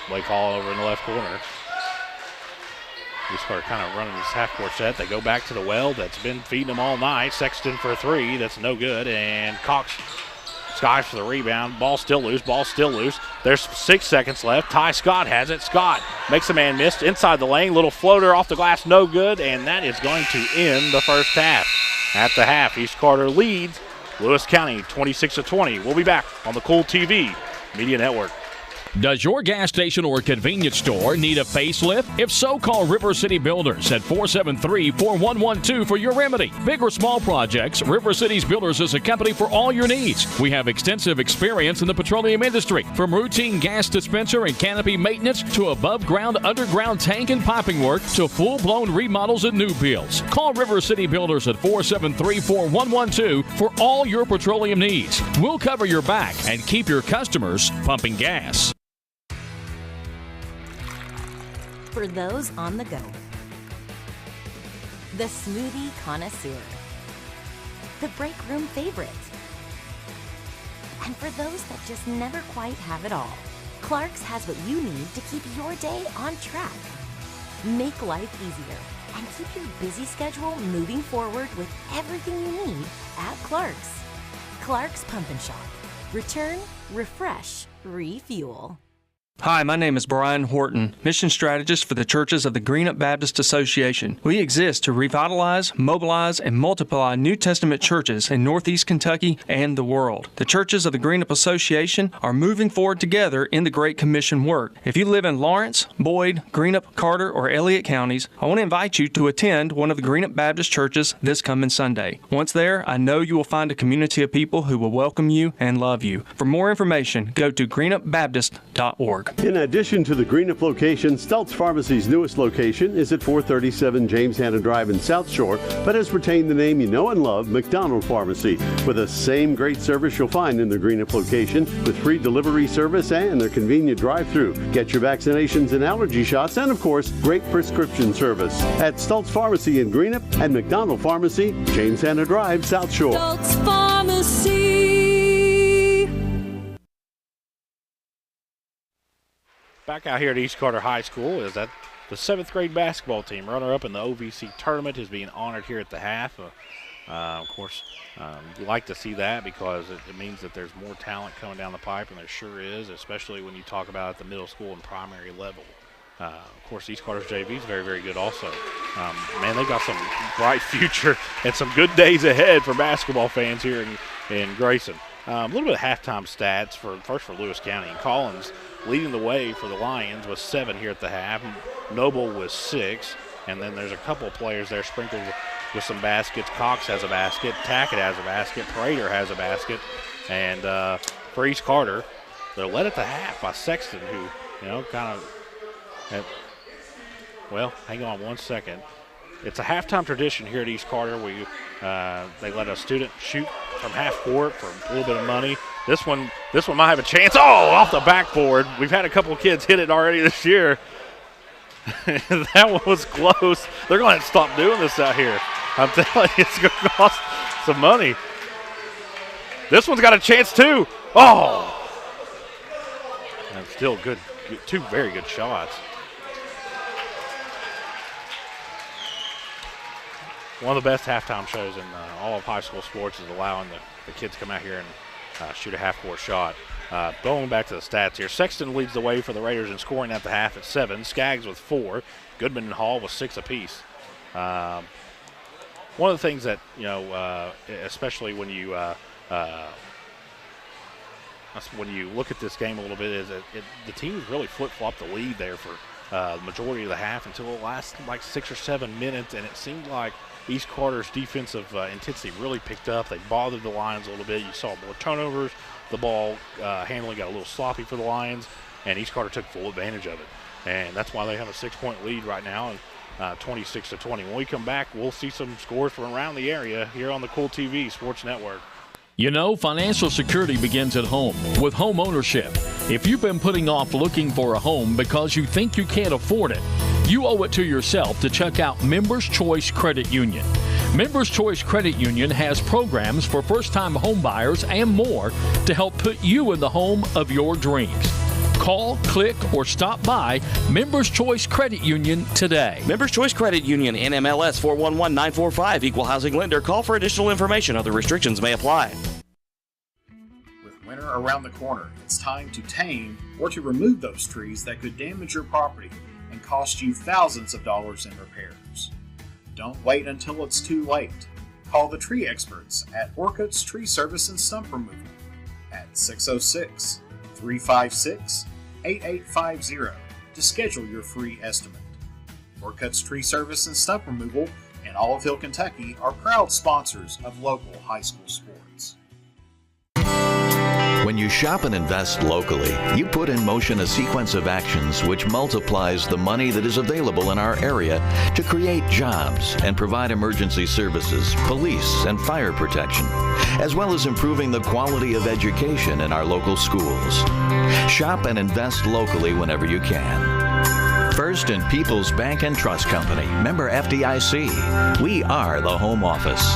Blake Hall over in the left corner. East Carter kind of running this half-court set. They go back to the well that's been feeding them all night. Sexton for a 3. That's no good. And Cox skies for the rebound. Ball still loose. There's 6 seconds left. Ty Scott has it. Scott makes a man miss inside the lane. Little floater off the glass, no good. And that is going to end the first half. At the half, East Carter leads Lewis County 26-20. We'll be back on the Cool TV Media Network. Does your gas station or convenience store need a facelift? If so, call River City Builders at 473-4112 for your remedy. Big or small projects, River City's Builders is a company for all your needs. We have extensive experience in the petroleum industry, from routine gas dispenser and canopy maintenance to above-ground, underground tank and piping work to full-blown remodels and new builds. Call River City Builders at 473-4112 for all your petroleum needs. We'll cover your back and keep your customers pumping gas. For those on the go, the smoothie connoisseur, the break room favorite, and for those that just never quite have it all, Clark's has what you need to keep your day on track. Make life easier and keep your busy schedule moving forward with everything you need at Clark's. Clark's Pump and Shop. Return, refresh, refuel. Hi, my name is Brian Horton, Mission Strategist for the Churches of the Greenup Baptist Association. We exist to revitalize, mobilize, and multiply New Testament churches in Northeast Kentucky and the world. The Churches of the Greenup Association are moving forward together in the Great Commission work. If you live in Lawrence, Boyd, Greenup, Carter, or Elliott counties, I want to invite you to attend one of the Greenup Baptist churches this coming Sunday. Once there, I know you will find a community of people who will welcome you and love you. For more information, go to greenupbaptist.org. In addition to the Greenup location, Stultz Pharmacy's newest location is at 437 James Hanna Drive in South Shore, but has retained the name you know and love, McDonald Pharmacy, with the same great service you'll find in the Greenup location, with free delivery service and their convenient drive-thru. Get your vaccinations and allergy shots, and of course, great prescription service at Stultz Pharmacy in Greenup and McDonald Pharmacy, James Hanna Drive, South Shore. Stultz Pharmacy. Back out here at East Carter High School is that the 7th grade basketball team, runner-up in the OVC tournament, is being honored here at the half. Of course, you like to see that because it means that there's more talent coming down the pipe, and there sure is, especially when you talk about at the middle school and primary level. Of course, East Carter's JV is very, very good also. Man, they've got some bright future and some good days ahead for basketball fans here in Grayson. A little bit of halftime stats first for Lewis County. Collins leading the way for the Lions with 7 here at the half. Noble with 6. And then there's a couple of players there sprinkled with some baskets. Cox has a basket. Tackett has a basket. Prater has a basket. And for East Carter, they're led at the half by Sexton, who, kind of well, hang on one second. It's a halftime tradition here at East Carter. They let a student shoot from half court for a little bit of money. This one might have a chance. Oh, off the backboard. We've had a couple of kids hit it already this year. That one was close. They're going to have to stop doing this out here. I'm telling you, it's going to cost some money. This one's got a chance too. Oh, and still good. Two very good shots. One of the best halftime shows in all of high school sports is allowing the kids to come out here and shoot a half-court shot. Going back to the stats here, Sexton leads the way for the Raiders in scoring at the half at 7. Skaggs with 4. Goodman and Hall with 6 apiece. One of the things that, especially when you look at this game a little bit, is that the teams really flip-flopped the lead there for the majority of the half until the last 6 or 7 minutes, and it seemed like East Carter's defensive intensity really picked up. They bothered the Lions a little bit. You saw more turnovers. The ball handling got a little sloppy for the Lions, and East Carter took full advantage of it. And that's why they have a 6-point lead right now, 26-20. When we come back, we'll see some scores from around the area here on the Cool TV Sports Network. Financial security begins at home with home ownership. If you've been putting off looking for a home because you think you can't afford it, you owe it to yourself to check out Members Choice Credit Union. Members Choice Credit Union has programs for first-time home buyers and more to help put you in the home of your dreams. Call, click, or stop by Members Choice Credit Union today. Members Choice Credit Union, NMLS 411945, Equal Housing Lender. Call for additional information. Other restrictions may apply. With winter around the corner, it's time to tame or to remove those trees that could damage your property and cost you thousands of dollars in repairs. Don't wait until it's too late. Call the tree experts at Orcutt's Tree Service and Stump Removal at 606-356-8850 to schedule your free estimate. Orcutt's Tree Service and Stump Removal in Olive Kentucky are proud sponsors of local high school sports. When you shop and invest locally, you put in motion a sequence of actions which multiplies the money that is available in our area to create jobs and provide emergency services, police, and fire protection, as well as improving the quality of education in our local schools. Shop and invest locally whenever you can. First and People's Bank and Trust Company, member FDIC. We are the home office.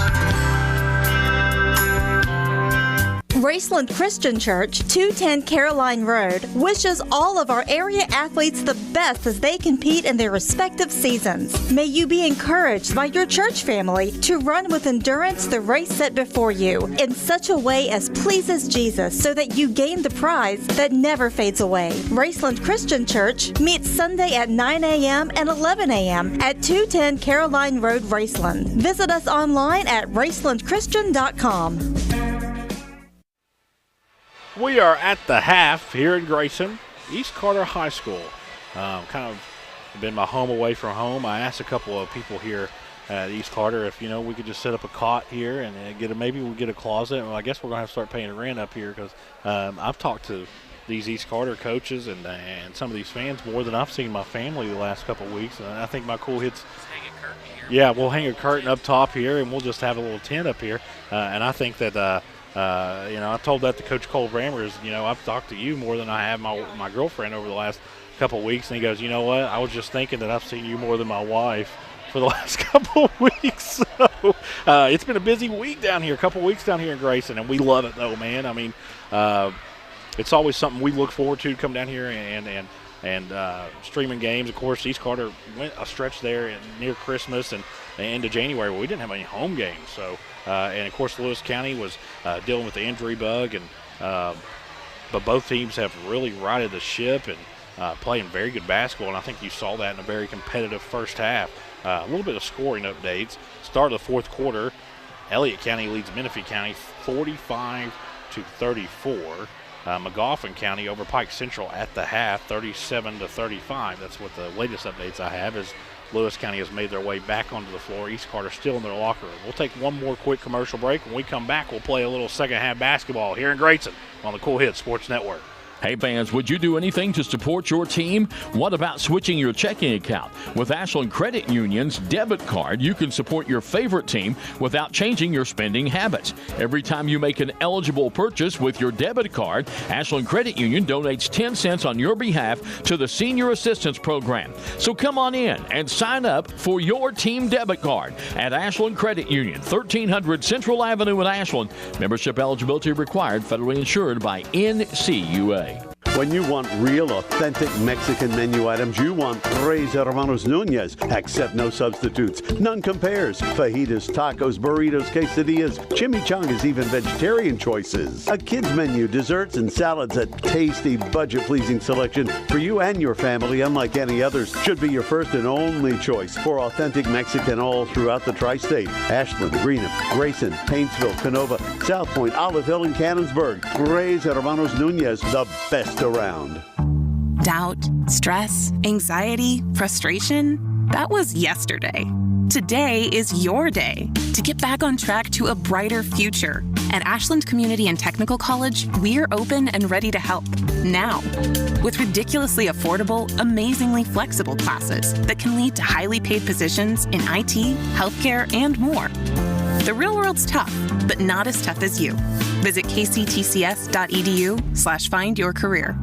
Raceland Christian Church, 210 Caroline Road, wishes all of our area athletes the best as they compete in their respective seasons. May you be encouraged by your church family to run with endurance the race set before you in such a way as pleases Jesus so that you gain the prize that never fades away. Raceland Christian Church meets Sunday at 9 a.m. and 11 a.m. at 210 Caroline Road, Raceland. Visit us online at racelandchristian.com. We are at the half here in Grayson, East Carter High School. Kind of been my home away from home. I asked a couple of people here at East Carter if, we could just set up a cot here and maybe we'll get a closet. Well, I guess we're going to have to start paying rent up here because I've talked to these East Carter coaches and some of these fans more than I've seen my family the last couple of weeks. And I think my Cool Hits. Hang a curtain here. Yeah, we'll hang a curtain up top here and we'll just have a little tent up here. And I think that I told that to Coach Cole Brammers. I've talked to you more than I have my girlfriend over the last couple of weeks. And he goes, you know what? I was just thinking that I've seen you more than my wife for the last couple of weeks. So it's been a busy week down here, a couple of weeks down here in Grayson, and we love it, though, man. I mean, it's always something we look forward to come down here and streaming games. Of course, East Carter went a stretch there near Christmas and the end of January where we didn't have any home games. So, and of course, Lewis County was dealing with the injury bug, but both teams have really righted the ship and playing very good basketball. And I think you saw that in a very competitive first half. A little bit of scoring updates. Start of the fourth quarter, Elliott County leads Menifee County 45-34. Magoffin County over Pike Central at the half, 37-35. That's what the latest updates I have is Lewis County has made their way back onto the floor. East Carter still in their locker room. We'll take one more quick commercial break. When we come back, we'll play a little second half basketball here in Grayson on the Cool Hits Sports Network. Hey fans, would you do anything to support your team? What about switching your checking account? With Ashland Credit Union's debit card, you can support your favorite team without changing your spending habits. Every time you make an eligible purchase with your debit card, Ashland Credit Union donates 10 cents on your behalf to the Senior Assistance Program. So come on in and sign up for your team debit card at Ashland Credit Union, 1300 Central Avenue in Ashland. Membership eligibility required, federally insured by NCUA. When you want real, authentic Mexican menu items, you want Tres Hermanos Nunez. Accept no substitutes. None compares. Fajitas, tacos, burritos, quesadillas, chimichangas, even vegetarian choices. A kids menu, desserts and salads, a tasty, budget-pleasing selection for you and your family, unlike any others, should be your first and only choice for authentic Mexican all throughout the tri-state. Ashland, Greenup, Grayson, Paintsville, Canova, South Point, Olive Hill, and Cannonsburg. Tres Hermanos Nunez, the best around. Doubt, stress, anxiety, frustration. That was yesterday. Today is your day to get back on track to a brighter future. At Ashland Community and Technical College, we're open and ready to help now. With ridiculously affordable, amazingly flexible classes that can lead to highly paid positions in IT, healthcare, and more. The real world's tough, but not as tough as you. Visit kctcs.edu/findyourcareer.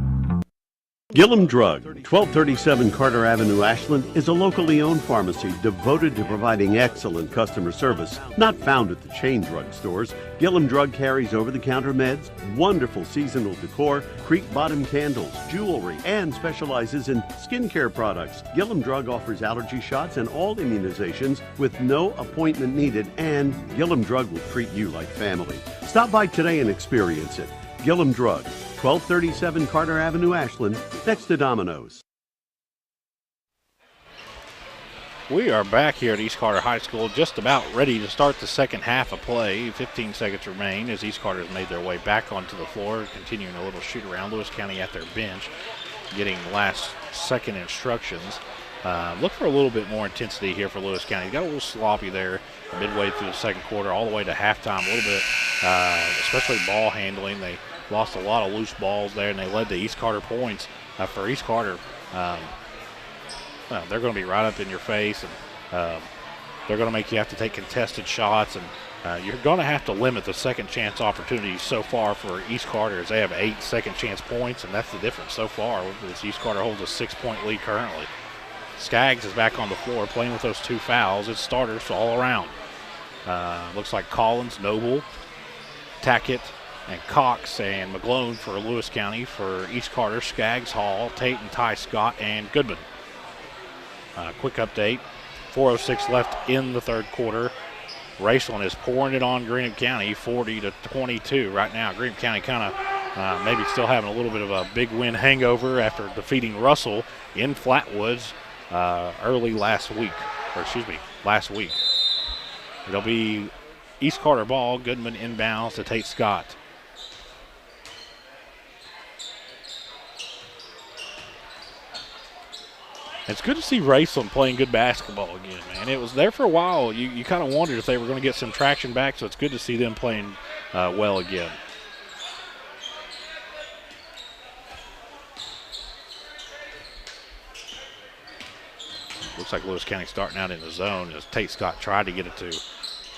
Gillum Drug, 1237 Carter Avenue, Ashland, is a locally owned pharmacy devoted to providing excellent customer service. Not found at the chain drug stores, Gillum Drug carries over-the-counter meds, wonderful seasonal decor, creek bottom candles, jewelry, and specializes in skincare products. Gillum Drug offers allergy shots and all immunizations with no appointment needed, and Gillum Drug will treat you like family. Stop by today and experience it. Gillum Drug, 1237 Carter Avenue, Ashland, next to Domino's. We are back here at East Carter High School, just about ready to start the second half of play. 15 seconds remain as East Carter has made their way back onto the floor, continuing a little shoot around. Lewis County at their bench, getting last second instructions. Look for a little bit more intensity here for Lewis County. Got a little sloppy there midway through the second quarter, all the way to halftime. A little bit, especially ball handling. They lost a lot of loose balls there, and they led to East Carter points. For East Carter, they're going to be right up in your face, and they're going to make you have to take contested shots, and you're going to have to limit the second chance opportunities so far for East Carter, as they have 8 second chance points, and that's the difference so far, as East Carter holds a 6-point lead currently. Skaggs is back on the floor playing with those 2 fouls. It's starters all around. Looks like Collins, Noble, Tackett, and Cox, and McGlone for Lewis County. For East Carter, Skaggs, Hall, Tate and Ty Scott, and Goodman. Quick update, 4:06 left in the third quarter. Raceland is pouring it on Greenup County, 40-22 right now. Greenup County kind of maybe still having a little bit of a big win hangover after defeating Russell in Flatwoods last week. It'll be East Carter ball. Goodman inbounds to Tate Scott. It's good to see Raceland playing good basketball again, man. It was there for a while. You kind of wondered if they were going to get some traction back, so it's good to see them playing well again. Looks like Lewis County starting out in the zone as Tate Scott tried to get it to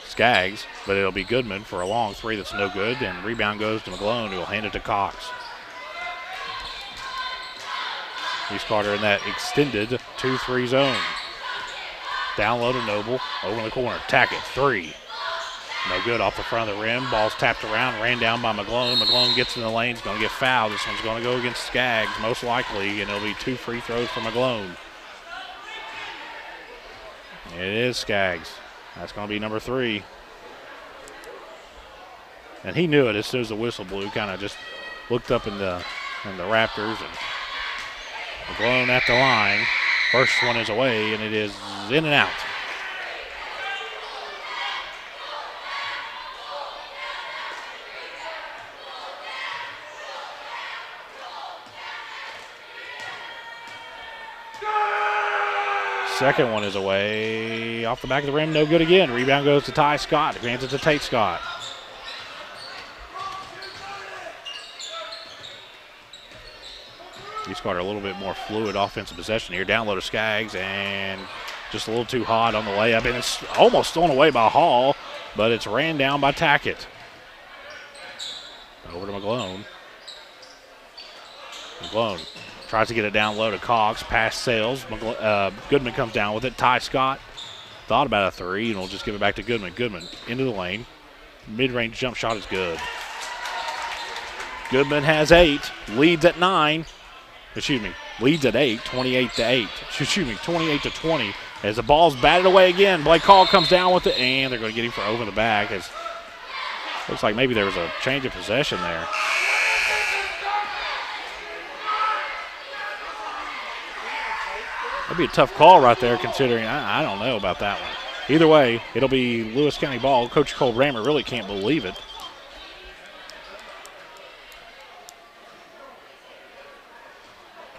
Skaggs, but it'll be Goodman for a long three that's no good, and rebound goes to McGlone, who will hand it to Cox. East Carter in that extended 2-3 zone. Down low to Noble, over in the corner, Tackett, 3. No good off the front of the rim. Ball's tapped around, ran down by McGlone. McGlone gets in the lane, he's going to get fouled. This one's going to go against Skaggs, most likely, and it'll be 2 free throws for McGlone. It is Skaggs. That's going to be number 3. And he knew it as soon as the whistle blew, kind of just looked up in the Raptors, and McGlone at the line. First one is away, and it is in and out. Second one is away off the back of the rim. No good again. Rebound goes to Ty Scott. Grants it to Tate Scott. East Carter a little bit more fluid offensive possession here. Down low to Skaggs and just a little too hot on the layup. And it's almost thrown away by Hall, but it's ran down by Tackett. Over to McGlone. McGlone tries to get it down low to Cox. Pass sails. Goodman comes down with it. Ty Scott thought about a three, and we'll just give it back to Goodman. Goodman into the lane. Mid-range jump shot is good. Goodman has 8. Leads at 9. Leads at 8. 28-8. 28-20. As the ball's batted away again. Blake Hall comes down with it, and they're going to get him for over the back. As looks like maybe there was a change of possession there. That'd be a tough call right there, considering I don't know about that one. Either way, it'll be Lewis County ball. Coach Cole Brammer really can't believe it.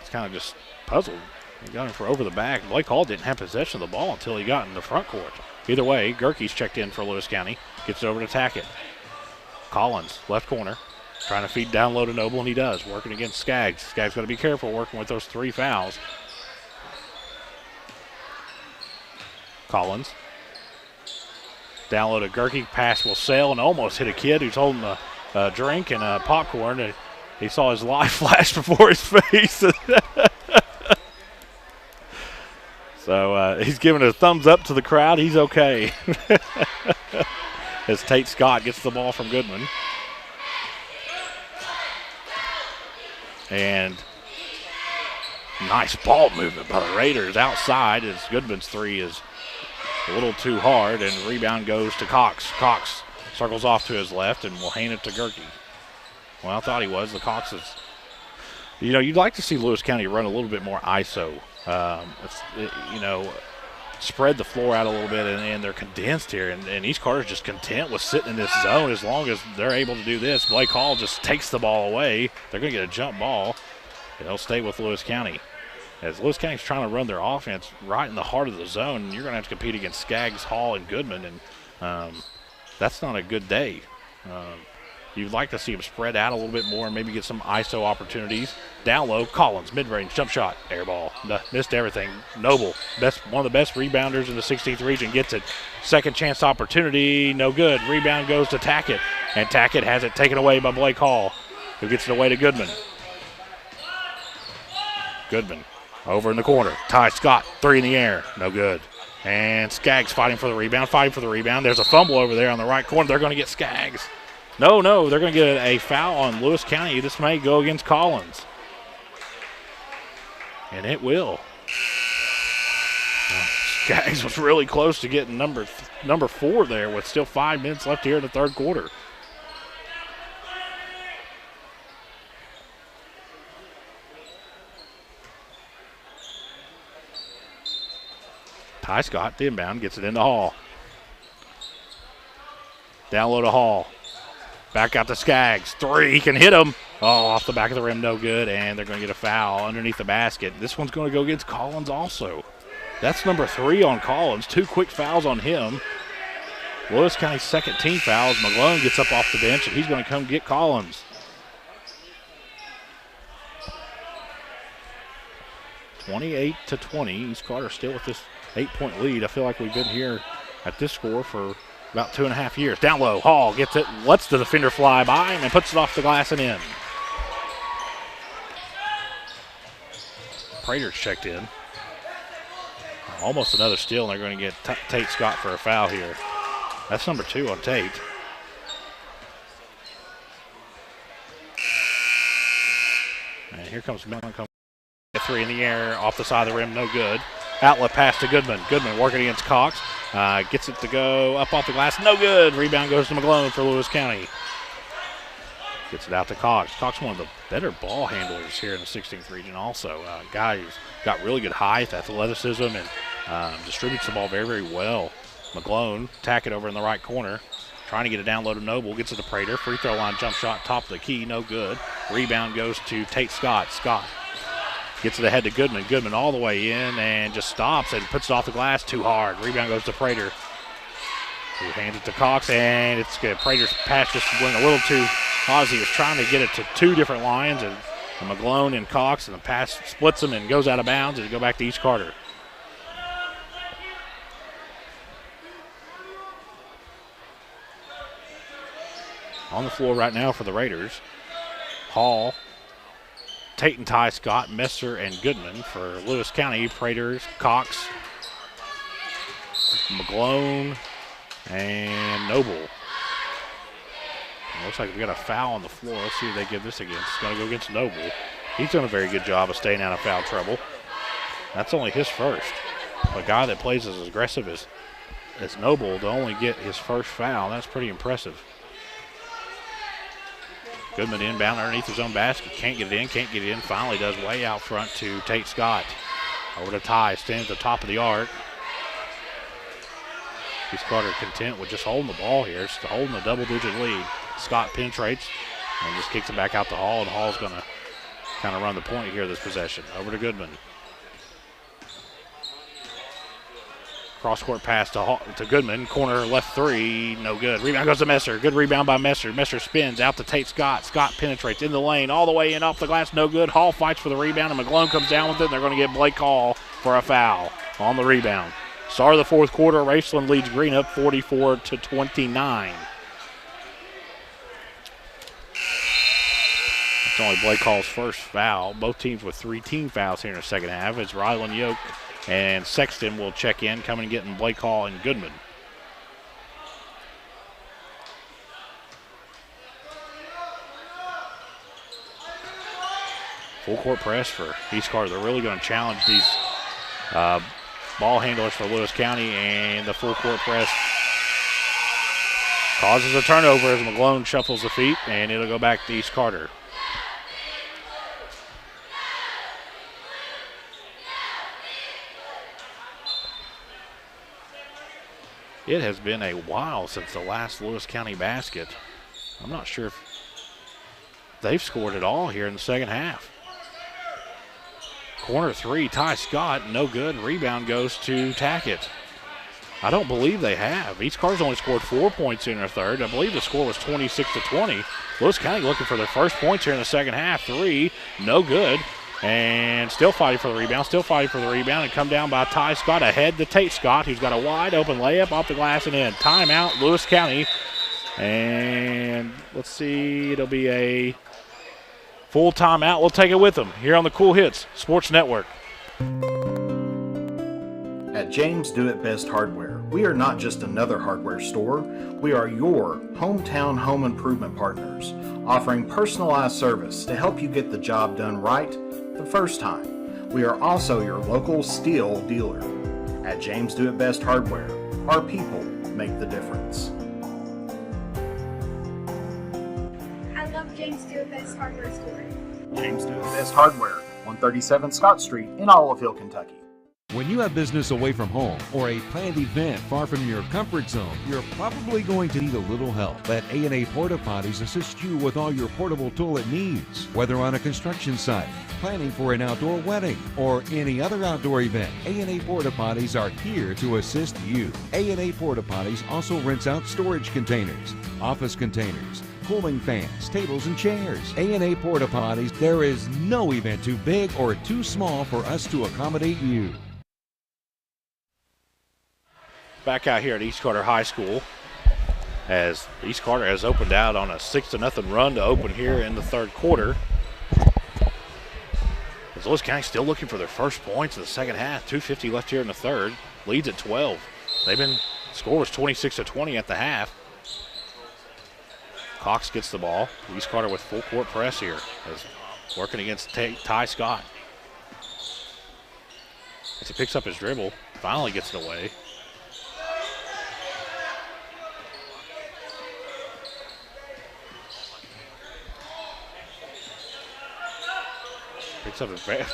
He's kind of just puzzled. He got him for over the back. Blake Hall didn't have possession of the ball until he got in the front court. Either way, Gerke's checked in for Lewis County. Gets it over to Tackett. Collins, left corner, trying to feed down low to Noble, and he does. Working against Skaggs. Skaggs got to be careful working with those 3 fouls. Collins. Down low to Gerke. Pass will sail and almost hit a kid who's holding a drink and a popcorn. And he saw his life flash before his face. So he's giving a thumbs up to the crowd. He's okay. As Tate Scott gets the ball from Goodman. And nice ball movement by the Raiders outside as Goodman's 3 is a little too hard, and rebound goes to Cox. Cox circles off to his left and will hand it to Gerke. Well, I thought he was. The Cox is, you'd like to see Lewis County run a little bit more ISO. Spread the floor out a little bit, and they're condensed here. And East Carter's just content with sitting in this zone as long as they're able to do this. Blake Hall just takes the ball away. They're going to get a jump ball, and they'll stay with Lewis County. As Lewis County's trying to run their offense right in the heart of the zone, you're going to have to compete against Skaggs, Hall, and Goodman, and that's not a good day. You'd like to see them spread out a little bit more and maybe get some ISO opportunities. Down low, Collins, mid-range, jump shot, air ball. Missed everything. Noble, one of the best rebounders in the 16th region, gets it. Second chance opportunity, no good. Rebound goes to Tackett, and Tackett has it taken away by Blake Hall, who gets it away to Goodman. Goodman over in the corner. Ty Scott, 3 in the air, no good. And Skaggs fighting for the rebound. There's a fumble over there on the right corner. They're going to get Skaggs. No, they're going to get a foul on Lewis County. This may go against Collins. And it will. Skaggs was really close to getting number 4 there with still 5 minutes left here in the third quarter. Ty Scott, the inbound, gets it into Hall. Down low to Hall. Back out to Skaggs. 3, he can hit him. Oh, off the back of the rim, no good, and they're going to get a foul underneath the basket. This one's going to go against Collins also. That's number 3 on Collins. 2 quick fouls on him. Lewis County's second team foul as McGlone gets up off the bench, and he's going to come get Collins. (28-20). East Carter still with this 8-point lead. I feel like we've been here at this score for about 2.5 years. Down low, Hall gets it, lets the defender fly by him, and puts it off the glass and in. Prater's checked in. Almost another steal, and they're going to get Tate Scott for a foul here. That's number 2 on Tate. And here comes Millen. 3 in the air, off the side of the rim, no good. Outlet pass to Goodman. Goodman working against Cox. Gets it to go up off the glass, no good. Rebound goes to McGlone for Lewis County. Gets it out to Cox. Cox, one of the better ball handlers here in the 16th region also. Guy who's got really good height, athleticism, and distributes the ball very, very well. McGlone, tack it over in the right corner. Trying to get it down low to Noble. Gets it to Prater. Free throw line jump shot, top of the key, no good. Rebound goes to Tate Scott. Scott Gets it ahead to Goodman. Goodman all the way in and just stops and puts it off the glass too hard. Rebound goes to Prater, who hands it to Cox, and it's good. Prater's pass just went a little too hard. He was trying to get it to two different lines, and McGlone and Cox, and the pass splits them and goes out of bounds, and go back to East Carter. On the floor right now for the Raiders, Hall, Tate and Ty Scott, Messer, and Goodman. For Lewis County, Prater, Cox, McGlone, and Noble. It looks like we got a foul on the floor. Let's see who they give this against. It's going to go against Noble. He's done a very good job of staying out of foul trouble. That's only his first. A guy that plays as aggressive as Noble to only get his first foul, that's pretty impressive. Goodman inbound underneath his own basket. Can't get it in. Finally does way out front to Tate Scott. Over to Ty. Stands at the top of the arc. East Carter content with just holding the ball here. Just holding a double-digit lead. Scott penetrates and just kicks it back out to Hall. And Hall's going to kind of run the point here this possession. Over to Goodman. Cross-court pass to Goodman. Corner left three. No good. Rebound goes to Messer. Good rebound by Messer. Messer spins out to Tate Scott. Scott penetrates in the lane. All the way in off the glass. No good. Hall fights for the rebound, and McGlone comes down with it. And they're going to get Blake Hall for a foul on the rebound. Start of the fourth quarter. Raceland leads Green up 44-29. It's only Blake Hall's first foul. Both teams with 3 team fouls here in the second half. It's Ryland Yoke and Sexton will check in, coming and getting Blake Hall and Goodman. Full court press for East Carter. They're really going to challenge these ball handlers for Lewis County, and the full court press causes a turnover as McGlone shuffles the feet, and it'll go back to East Carter. It has been a while since the last Lewis County basket. I'm not sure if they've scored at all here in the second half. Corner three, Ty Scott, no good. Rebound goes to Tackett. I don't believe they have. East Carter's only scored 4 points in their third. I believe the score was 26-20. Lewis County looking for their first points here in the second half. Three, no good. And still fighting for the rebound, and come down by Ty Scott ahead to Tate Scott, who's got a wide open layup off the glass and in. Timeout, Lewis County. And let's see, it'll be a full timeout. We'll take it with them here on the Cool Hits Sports Network. At James Do It Best Hardware, we are not just another hardware store. We are your hometown home improvement partners, offering personalized service to help you get the job done right the first time. We are also your local steel dealer. At James Do It Best Hardware, our people make the difference. I love James Do It Best Hardware Store. James Do It Best Hardware, 137 Scott Street in Olive Hill, Kentucky. When you have business away from home or a planned event far from your comfort zone, you're probably going to need a little help. Let A&A Porta Potties assist you with all your portable toilet needs. Whether on a construction site, planning for an outdoor wedding, or any other outdoor event, A&A Porta Potties are here to assist you. A&A Porta Potties also rents out storage containers, office containers, cooling fans, tables, and chairs. A&A Porta Potties, there is no event too big or too small for us to accommodate you. Back out here at East Carter High School, as East Carter has opened out on a 6-0 run to open here in the third quarter. As Lewis County still looking for their first points in the second half. 2:50 left here in the third. Leads at 12. Score was 26-20 at the half. Cox gets the ball. East Carter with full court press here, as working against Ty Scott. As he picks up his dribble, finally gets it away.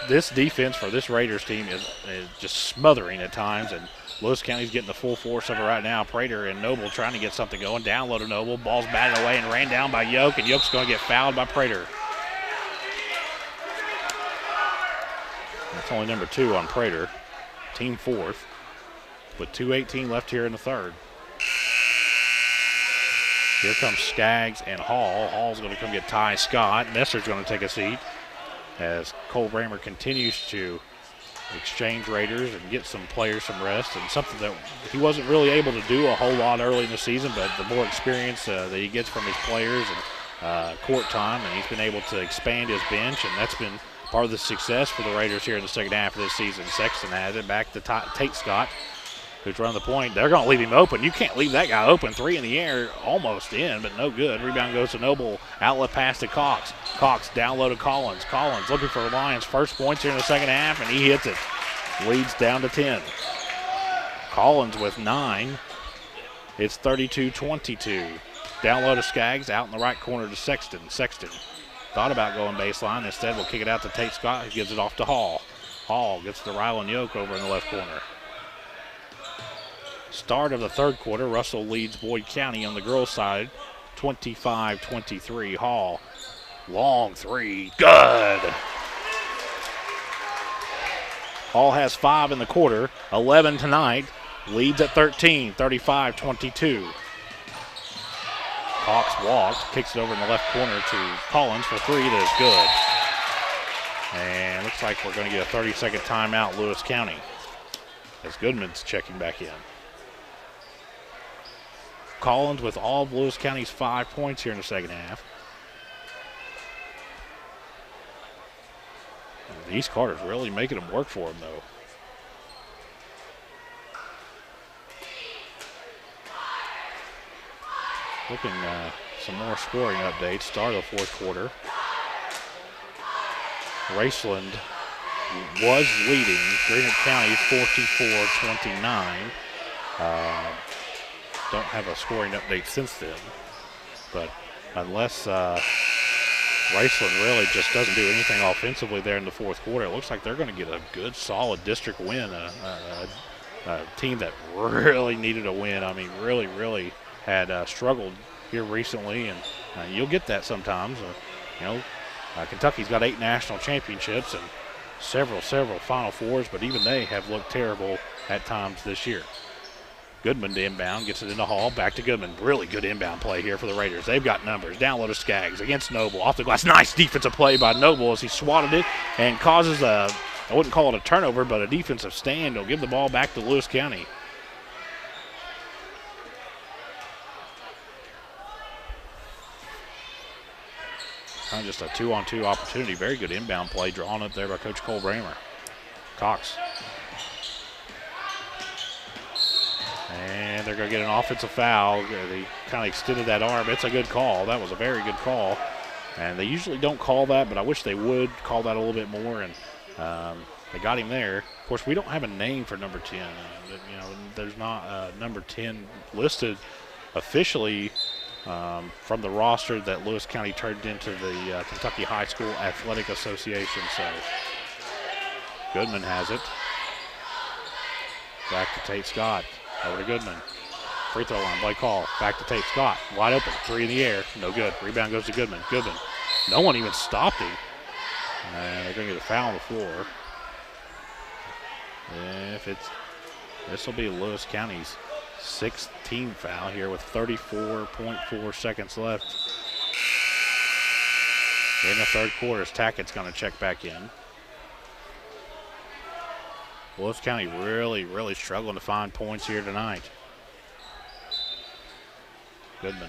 This defense for this Raiders team is just smothering at times, and Lewis County's getting the full force of it right now. Prater and Noble trying to get something going. Down low to Noble. Ball's batted away and ran down by Yoke, and Yoke's going to get fouled by Prater. That's only number 2 on Prater. Team 4th. With 2:18 left here in the third. Here comes Skaggs and Hall. Hall's going to come get Ty Scott. Messer's going to take a seat as Cole Bramer continues to exchange Raiders and get some players some rest, and something that he wasn't really able to do a whole lot early in the season, but the more experience that he gets from his players and court time, and he's been able to expand his bench, and that's been part of the success for the Raiders here in the second half of this season. Sexton has it back to Tate Scott, who's running the point. They're going to leave him open. You can't leave that guy open. 3 in the air, almost in, but no good. Rebound goes to Noble. Outlet pass to Cox. Cox down low to Collins. Collins looking for the Lions' first points here in the second half, and he hits it. Leads down to 10. Collins with 9. It's 32-22. Down low to Skaggs. Out in the right corner to Sexton. Sexton thought about going baseline. Instead, we'll kick it out to Tate Scott, who gives it off to Hall. Hall gets to Rylan Yoke over in the left corner. Start of the third quarter, Russell leads Boyd County on the girls' side, 25-23. Hall, long 3, good. Hall has 5 in the quarter, 11 tonight, leads at 13, 35-22. Cox walked, kicks it over in the left corner to Collins for 3, that is good. And looks like we're going to get a 30-second timeout, Lewis County, as Goodman's checking back in. Collins with all of Lewis County's 5 points here in the second half. And East Carter's really making them work for him, though. Looking some more scoring updates. Start of the fourth quarter. Raceland was leading Greenock County 44-29. Don't have a scoring update since then, but unless Raceland really just doesn't do anything offensively there in the fourth quarter, it looks like they're going to get a good, solid district win, a team that really needed a win. I mean, really had struggled here recently, and you'll get that sometimes. Kentucky's got 8 national championships and several Final Fours, but even they have looked terrible at times this year. Goodman to inbound, gets it into Hall, back to Goodman. Really good inbound play here for the Raiders. They've got numbers. Down low to Skaggs against Noble. Off the glass. Nice defensive play by Noble as he swatted it and causes I wouldn't call it a turnover, but a defensive stand. He'll give the ball back to Lewis County. Kind of just a 2-on-2 opportunity. Very good inbound play drawn up there by Coach Cole Bramer. Cox. And they're going to get an offensive foul. They kind of extended that arm. It's a good call. That was a very good call. And they usually don't call that, but I wish they would call that a little bit more. And they got him there. Of course, we don't have a name for number 10. There's not number 10 listed officially from the roster that Lewis County turned into the Kentucky High School Athletic Association. So Goodman has it. Back to Tate Scott. Over to Goodman. Free throw line, Blake Hall. Back to Tate Scott. Wide open. 3 in the air. No good. Rebound goes to Goodman. Goodman. No one even stopped him. And they're going to get a foul on the floor. This will be Lewis County's 6th team foul here with 34.4 seconds left in the third quarter. Tackett's going to check back in. Lewis County really struggling to find points here tonight. Goodman.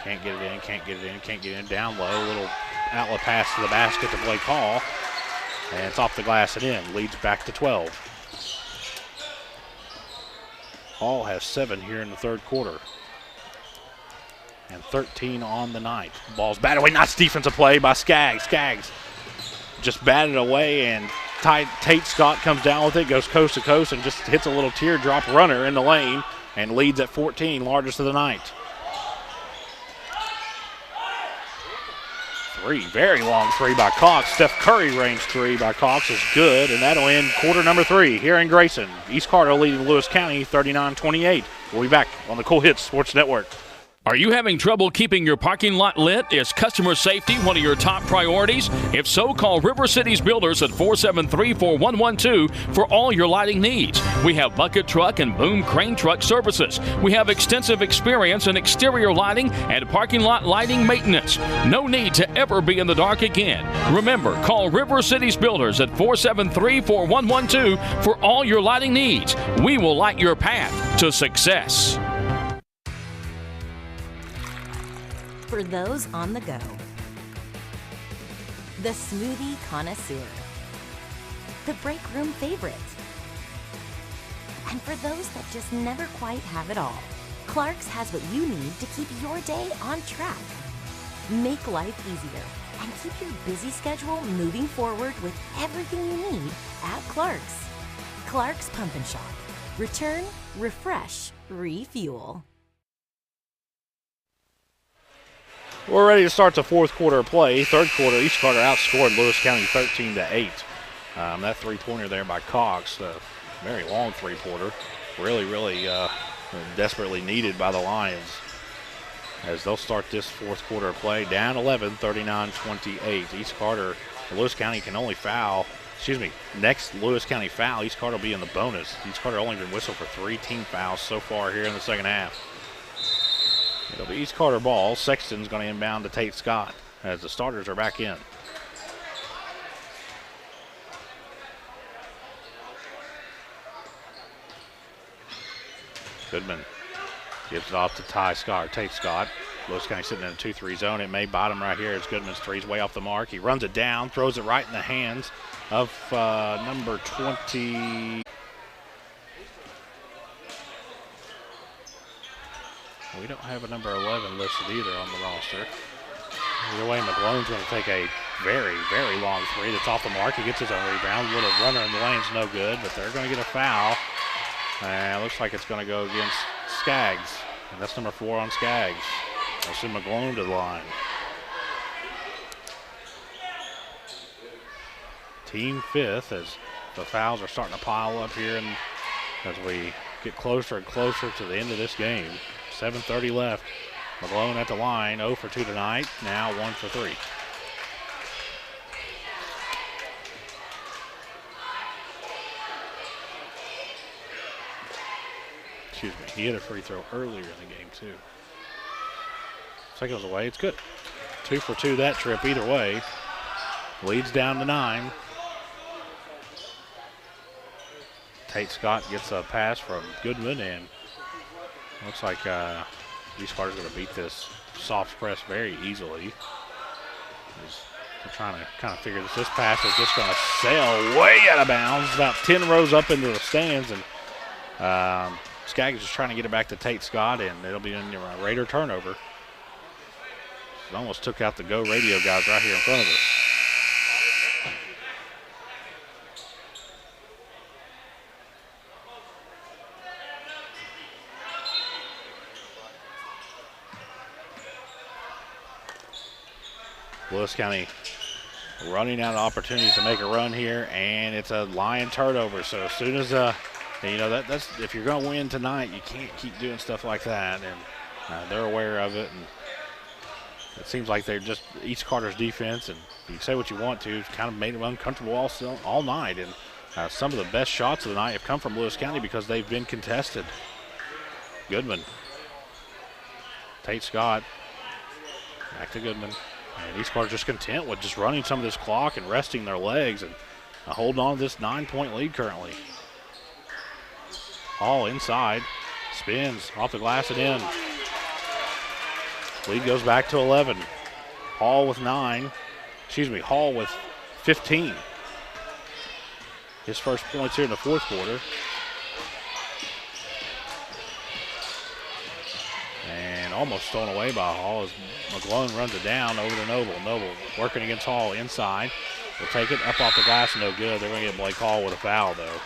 Can't get it in. Down low. Little outlet pass to the basket to Blake Hall. And it's off the glass and in. Leads back to 12. Hall has 7 here in the third quarter. And 13 on the night. Ball's batted away. Nice defensive play by Skaggs. Skaggs just batted away, and Tate Scott comes down with it, goes coast to coast, and just hits a little teardrop runner in the lane and leads at 14, largest of the night. 3, very long 3 by Cox. Steph Curry range 3 by Cox is good, and that'll end quarter number 3 here in Grayson. East Carter leading Lewis County 39-28. We'll be back on the Cool Hits Sports Network. Are you having trouble keeping your parking lot lit? Is customer safety one of your top priorities? If so, call River Cities Builders at 473-4112 for all your lighting needs. We have bucket truck and boom crane truck services. We have extensive experience in exterior lighting and parking lot lighting maintenance. No need to ever be in the dark again. Remember, call River Cities Builders at 473-4112 for all your lighting needs. We will light your path to success. For those on the go, the smoothie connoisseur, the break room favorite, and for those that just never quite have it all, Clark's has what you need to keep your day on track. Make life easier and keep your busy schedule moving forward with everything you need at Clark's. Clark's Pump and Shop. Return, refresh, refuel. We're ready to start the fourth quarter of play. Third quarter, East Carter outscored Lewis County 13-8. That three-pointer there by Cox, a very long three-pointer, really desperately needed by the Lions as they'll start this fourth quarter of play down 11, 39-28. East Carter, Lewis County can only foul. Next Lewis County foul, East Carter will be in the bonus. East Carter only been whistled for 3 team fouls so far here in the second half. It'll be East Carter ball. Sexton's going to inbound to Tate Scott as the starters are back in. Goodman gives it off to Tate Scott. Lewis County sitting in a 2-3 zone. It may bottom right here as Goodman's three's way off the mark. He runs it down, throws it right in the hands of number 20. We don't have a number 11 listed either on the roster. Either way, McGlone's going to take a very long three that's off the mark. He gets his own rebound. Little runner in the lane's no good, but they're going to get a foul. And it looks like it's going to go against Skaggs. And that's number 4 on Skaggs. We'll send McGlone to the line. Team 5th as the fouls are starting to pile up here and as we get closer and closer to the end of this game. 7:30 left. McGlone at the line, 0 for 2 tonight, now 1 for 3. Excuse me, he hit a free throw earlier in the game too. Seconds away, it's good. 2 for 2 that trip either way. Leads down to 9. Tate Scott gets a pass from Goodman and looks like East Carter's going to beat this soft press very easily. They're trying to kind of figure this. This pass is just going to sail way out of bounds, about 10 rows up into the stands, and Skaggs is trying to get it back to Tate Scott, and it'll be a Raider turnover. It almost took out the Go Radio guys right here in front of us. Lewis County running out of opportunities to make a run here, and it's a Lion turnover. So as soon as that's if you're going to win tonight, you can't keep doing stuff like that, and they're aware of it. And it seems like they're just East Carter's defense, and you say what you want to, it's kind of made them uncomfortable all night. And some of the best shots of the night have come from Lewis County because they've been contested. Goodman, Tate Scott, back to Goodman. And East Carter just content with just running some of this clock and resting their legs and holding on to this 9-point lead currently. Hall inside, spins off the glass and in. Lead goes back to 11. Hall with 15. His first points here in the fourth quarter. And almost stolen away by Hall as McGlone runs it down over to Noble. Noble working against Hall inside. Will take it up off the glass, no good. They're going to get Blake Hall with a foul, though.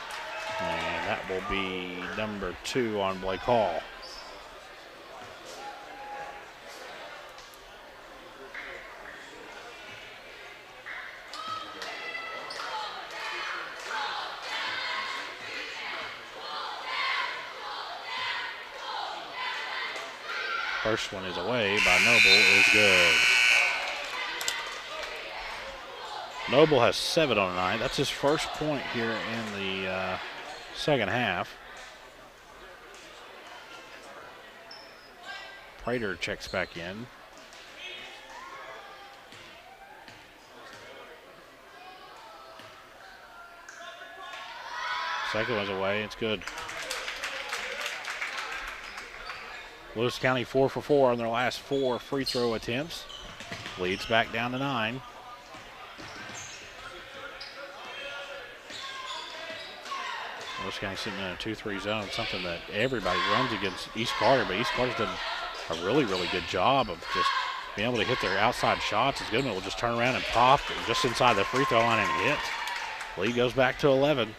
And that will be number 2 on Blake Hall. First one is away by Noble, is good. Noble has 7 on the night. That's his first point here in the second half. Prater checks back in. Second one's away. It's good. Lewis County 4 for 4 on their last 4 free throw attempts. Leads back down to 9. Lewis County sitting in a 2-3 zone, something that everybody runs against East Carter, but East Carter's done a really, really good job of just being able to hit their outside shots. As Goodman will just turn around and pop just inside the free throw line and hit. Lead goes back to 11.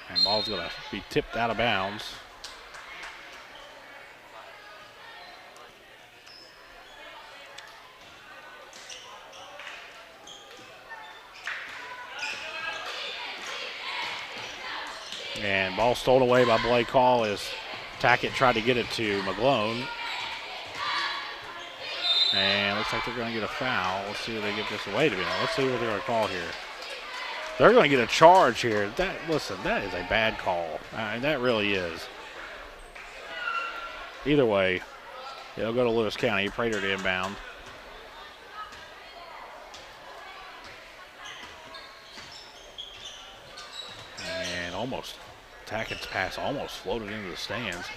And ball's going to be tipped out of bounds. And ball stolen away by Blake Hall as Tackett tried to get it to McGlone. And looks like they're going to get a foul. Let's see if they give this away to me. Let's see what they're going to call here. They're going to get a charge here. Listen, that is a bad call. That really is. Either way, it'll go to Lewis County. Prater to inbound. And almost, Tackett's pass almost floated into the stands.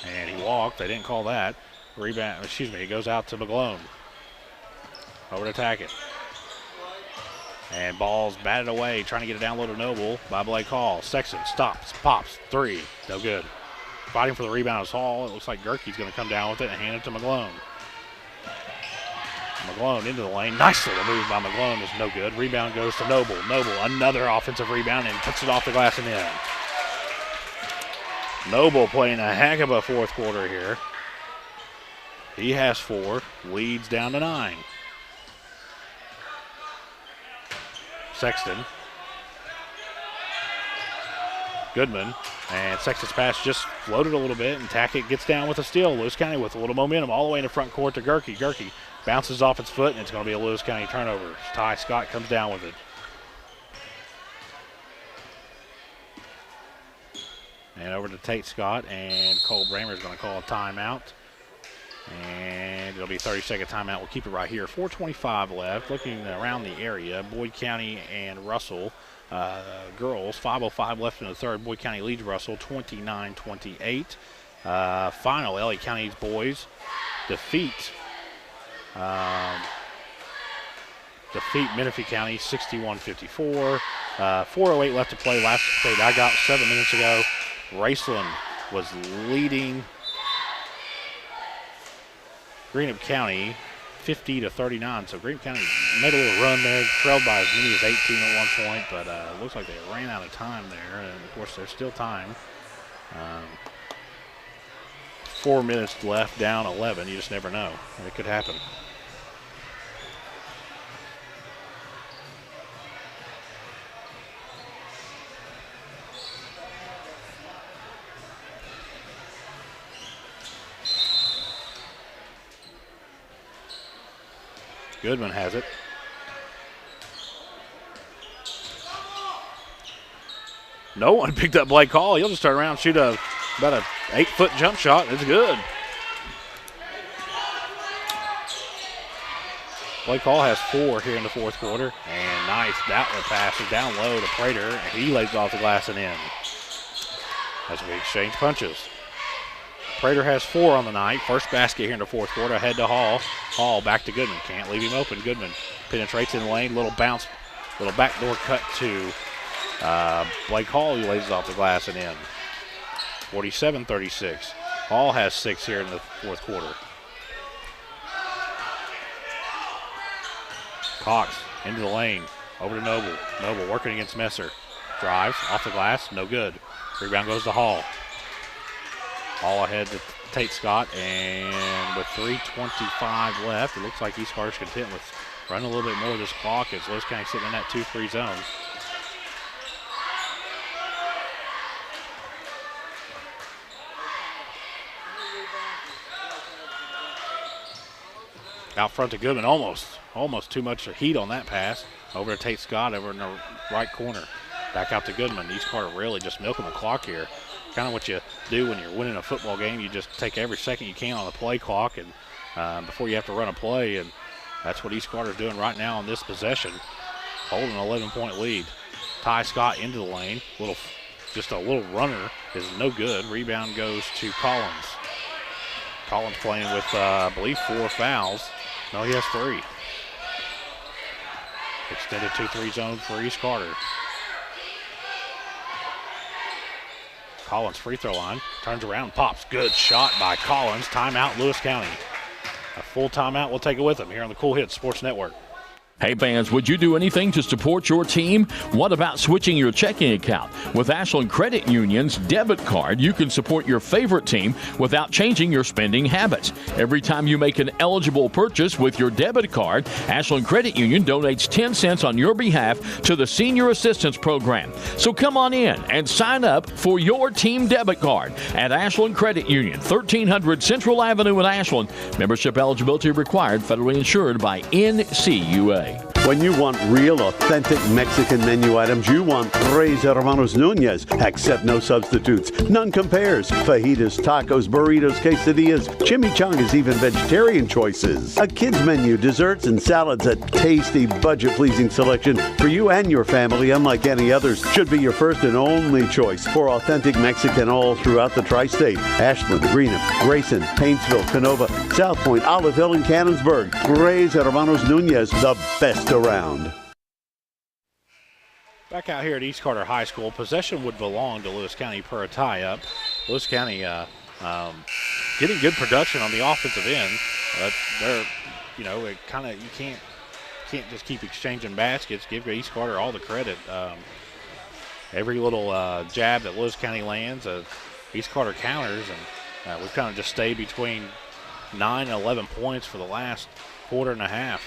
And he walked. They didn't call that. Rebound, it goes out to McGlone. Over to Tackett. And ball's batted away, trying to get it down low to Noble by Blake Hall. Sexton stops, pops, 3, no good. Fighting for the rebound is Hall. It looks like Gerke's going to come down with it and hand it to McGlone. McGlone into the lane. Nice little move by McGlone is no good. Rebound goes to Noble. Noble, another offensive rebound and puts it off the glass and in. Noble playing a heck of a fourth quarter here. He has 4, leads down to 9. Sexton. Goodman. And Sexton's pass just floated a little bit, and Tackett gets down with a steal. Lewis County with a little momentum all the way in the front court to Gerke. Gerke bounces off its foot, and it's going to be a Lewis County turnover. Ty Scott comes down with it. And over to Tate Scott, and Cole Bramer is going to call a timeout. And it'll be a 30-second timeout. We'll keep it right here. 4:25 left. Looking around the area, Boyd County and Russell girls. 5:05 left in the third. Boyd County leads Russell 29-28. Final, LA County's boys defeat Menifee County 61-54. 4:08 left to play. Last update I got 7 minutes ago. Raceland was leading Greenup County 50-39. So Greenup County made a little run there, trailed by as many as 18 at one point, but it looks like they ran out of time there. And of course, there's still time. 4 minutes left, down 11. You just never know. It could happen. Goodman has it. No one picked up Blake Hall. He'll just turn around and shoot about an 8-foot jump shot. It's good. Blake Hall has 4 here in the fourth quarter. And nice outlet pass is down low to Prater. And he lays off the glass and in. As we exchange punches. Prater has 4 on the night. First basket here in the fourth quarter. Ahead to Hall. Hall back to Goodman. Can't leave him open. Goodman penetrates in the lane. Little bounce. Little backdoor cut to Blake Hall. He lays off the glass and in. 47-36. Hall has 6 here in the fourth quarter. Cox into the lane. Over to Noble. Noble working against Messer. Drives off the glass. No good. Rebound goes to Hall. All ahead to Tate Scott, and with 3:25 left, it looks like East Carter's content with run a little bit more of this clock as Lewis County sitting in that 2-3 zone. Out front to Goodman, almost too much heat on that pass. Over to Tate Scott over in the right corner. Back out to Goodman. East Carter really just milking the clock here. Kind of what you do when you're winning a football game. You just take every second you can on the play clock and before you have to run a play, and that's what East Carter's doing right now on this possession. Holding an 11-point lead. Ty Scott into the lane. Just a little runner is no good. Rebound goes to Collins. Collins playing with, I believe, 4 fouls. No, he has 3. Extended 2-3 zone for East Carter. Collins free throw line. Turns around, pops. Good shot by Collins. Timeout, Lewis County. A full timeout. We'll take it with them here on the Cool Hits Sports Network. Hey fans, would you do anything to support your team? What about switching your checking account? With Ashland Credit Union's debit card, you can support your favorite team without changing your spending habits. Every time you make an eligible purchase with your debit card, Ashland Credit Union donates 10 cents on your behalf to the Senior Assistance Program. So come on in and sign up for your team debit card at Ashland Credit Union, 1300 Central Avenue in Ashland. Membership eligibility required, federally insured by NCUA. When you want real, authentic Mexican menu items, you want Tres Hermanos Nunez. Accept no substitutes. None compares. Fajitas, tacos, burritos, quesadillas, chimichangas, even vegetarian choices. A kids menu, desserts and salads, a tasty, budget-pleasing selection for you and your family, unlike any others. Should be your first and only choice for authentic Mexican all throughout the tri-state. Ashland, Greenup, Grayson, Paintsville, Canova, South Point, Olive Hill, and Cannonsburg. Tres Hermanos Nunez, the best around. Back out here at East Carter High School, possession would belong to Lewis County per a tie-up. Lewis County getting good production on the offensive end. They're, it kind of, you can't just keep exchanging baskets. Give East Carter all the credit. Every little jab that Lewis County lands, East Carter counters, and we've kind of just stayed between 9 and 11 points for the last quarter and a half.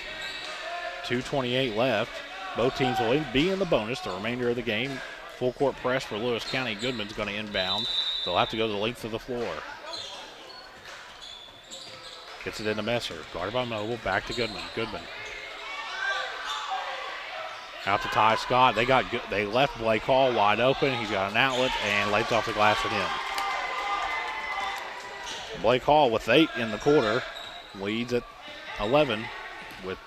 2:28 left. Both teams will be in the bonus the remainder of the game. Full court press for Lewis County. Goodman's going to inbound. They'll have to go to the length of the floor. Gets it into Messer. Guarded by Mobile. Back to Goodman. Goodman. Out to Ty Scott. They left Blake Hall wide open. He's got an outlet and lays off the glass at him. Blake Hall with 8 in the quarter. Leads at 11 with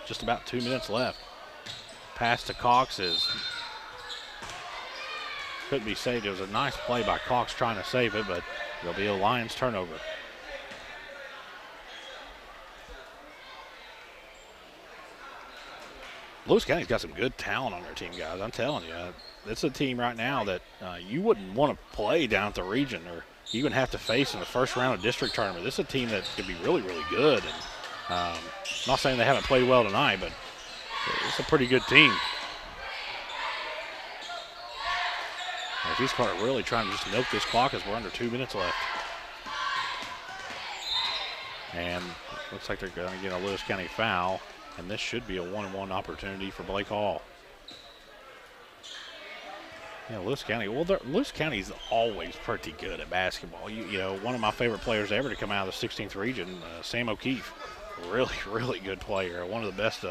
just about 2 minutes left. Pass to Cox couldn't be saved. It was a nice play by Cox trying to save it, but it'll be a Lions turnover. Lewis County's got some good talent on their team, guys. I'm telling you. It's a team right now that you wouldn't want to play down at the region or even have to face in the first round of district tournament. This is a team that could be really, really good. And I'm not saying they haven't played well tonight, but it's a pretty good team. East Carter really trying to just milk this clock as we're under 2 minutes left. And looks like they're going to get a Lewis County foul, and this should be a 1-on-1 opportunity for Blake Hall. Yeah, Lewis County. Well, Lewis County's always pretty good at basketball. You know, one of my favorite players ever to come out of the 16th region, Sam O'Keefe. Really, really good player. One of the best.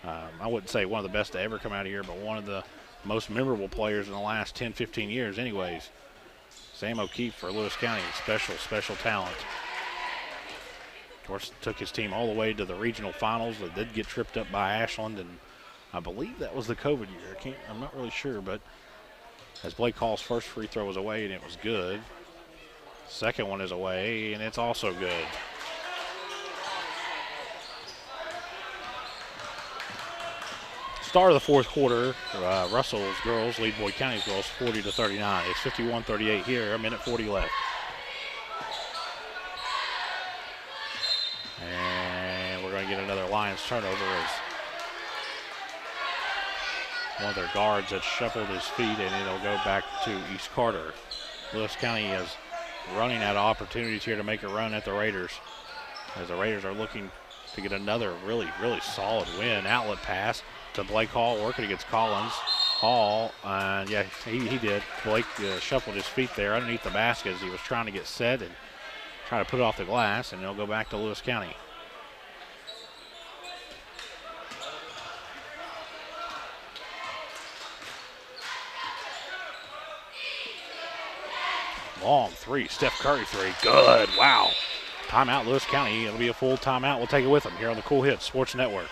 I wouldn't say one of the best to ever come out of here, but one of the most memorable players in the last 10, 15 years anyways. Sam O'Keefe for Lewis County, special talent. Of course, took his team all the way to the regional finals. They did get tripped up by Ashland, and I believe that was the COVID year. I'm not really sure, but as Blake Hall's first free throw was away, and it was good. Second one is away, and it's also good. Start of the fourth quarter, Russell's girls lead Boyd County's girls 40-39. It's 51-38 here, 1:40 left. And we're going to get another Lions turnover as one of their guards has shuffled his feet, and it'll go back to East Carter. Lewis County is running out of opportunities here to make a run at the Raiders, as the Raiders are looking to get another really, really solid win. Outlet pass to Blake Hall, working against Collins. Hall, yeah, he did. Blake shuffled his feet there underneath the basket as he was trying to get set and try to put it off the glass, and they'll go back to Lewis County. Long three, Steph Curry three, good, wow. Timeout, Lewis County. It'll be a full timeout. We'll take it with them here on the Cool Hits Sports Network.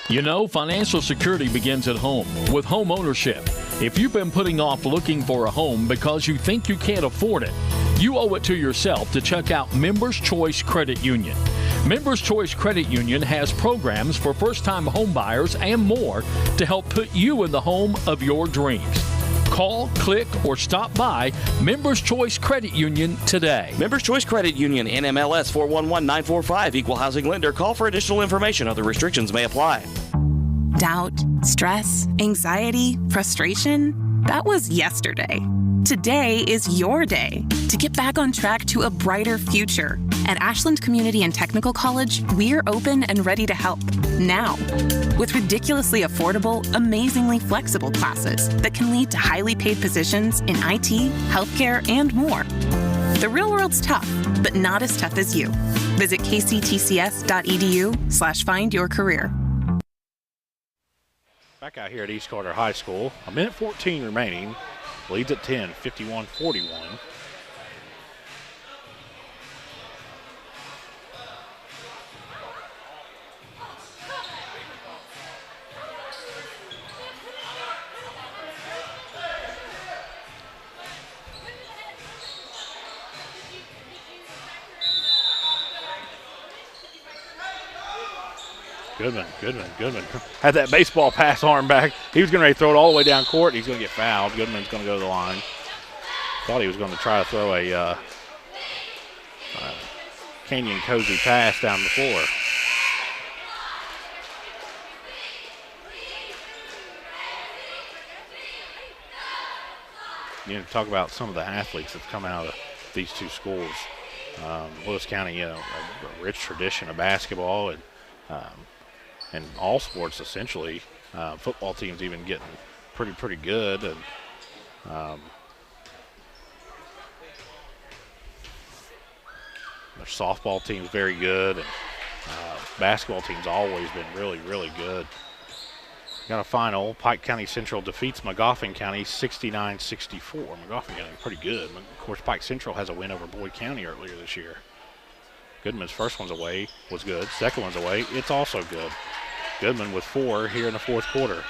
You know, financial security begins at home with home ownership. If you've been putting off looking for a home because you think you can't afford it, you owe it to yourself to check out Members Choice Credit Union. Members Choice Credit Union has programs for first-time home buyers and more to help put you in the home of your dreams. Call, click, or stop by Members Choice Credit Union today. Members Choice Credit Union, NMLS 411945, Equal Housing Lender. Call for additional information. Other restrictions may apply. Doubt, stress, anxiety, frustration. That was yesterday. Today is your day to get back on track to a brighter future. At Ashland Community and Technical College, we're open and ready to help now. With ridiculously affordable, amazingly flexible classes that can lead to highly paid positions in IT, healthcare, and more. The real world's tough, but not as tough as you. Visit kctcs.edu/find your career. Back out here at East Carter High School. A minute 14 remaining. Leads at 10, 51-41. Goodman. Had that baseball pass arm back. He was going to throw it all the way down court. He's going to get fouled. Goodman's going to go to the line. Thought he was going to try to throw a Canyon Cozy pass down the floor. You know, talk about some of the athletes that come out of these two schools. Lewis County, you know, a rich tradition of basketball and all sports essentially. Football teams even getting pretty good, and their softball team's very good, and basketball team's always been really good. Got a final. Pike County Central defeats Magoffin County 69-64. Magoffin County pretty good. Of course, Pike Central has a win over Boyd County earlier this year. Goodman's first one's away was good. Second one's away, it's also good. Goodman with 4 here in the fourth quarter.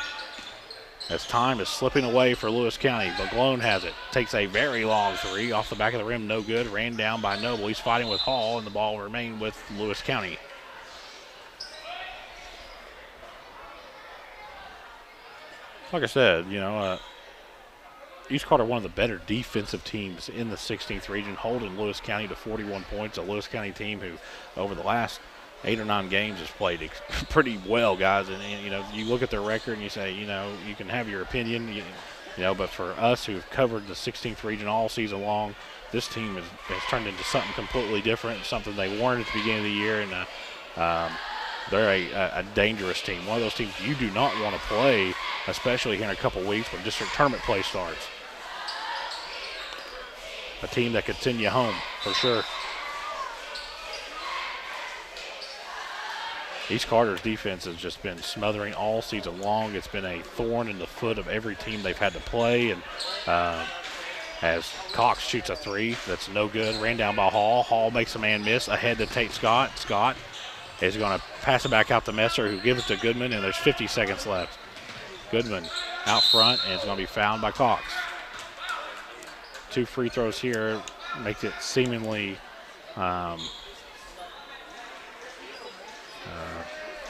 As time is slipping away for Lewis County, Baglone has it. Takes a very long three off the back of the rim, no good. Ran down by Noble. He's fighting with Hall, and the ball remained with Lewis County. Like I said, you know, East Carter, one of the better defensive teams in the 16th region, holding Lewis County to 41 points. A Lewis County team who, over the last 8 or 9 games, has played pretty well, guys. And you know, you look at their record and you say, you know, you can have your opinion, you know, but for us who've covered the 16th region all season long, this team has turned into something completely different, something they weren't at the beginning of the year. And they're a dangerous team. One of those teams you do not want to play, especially here in a couple weeks when district tournament play starts. A team that could send you home, for sure. East Carter's defense has just been smothering all season long. It's been a thorn in the foot of every team they've had to play. And as Cox shoots a three, that's no good. Ran down by Hall. Hall makes a man miss. Ahead to Tate Scott. Scott is going to pass it back out to Messer, who gives it to Goodman, and there's 50 seconds left. Goodman out front, and it's going to be fouled by Cox. 2 free throws here makes it seemingly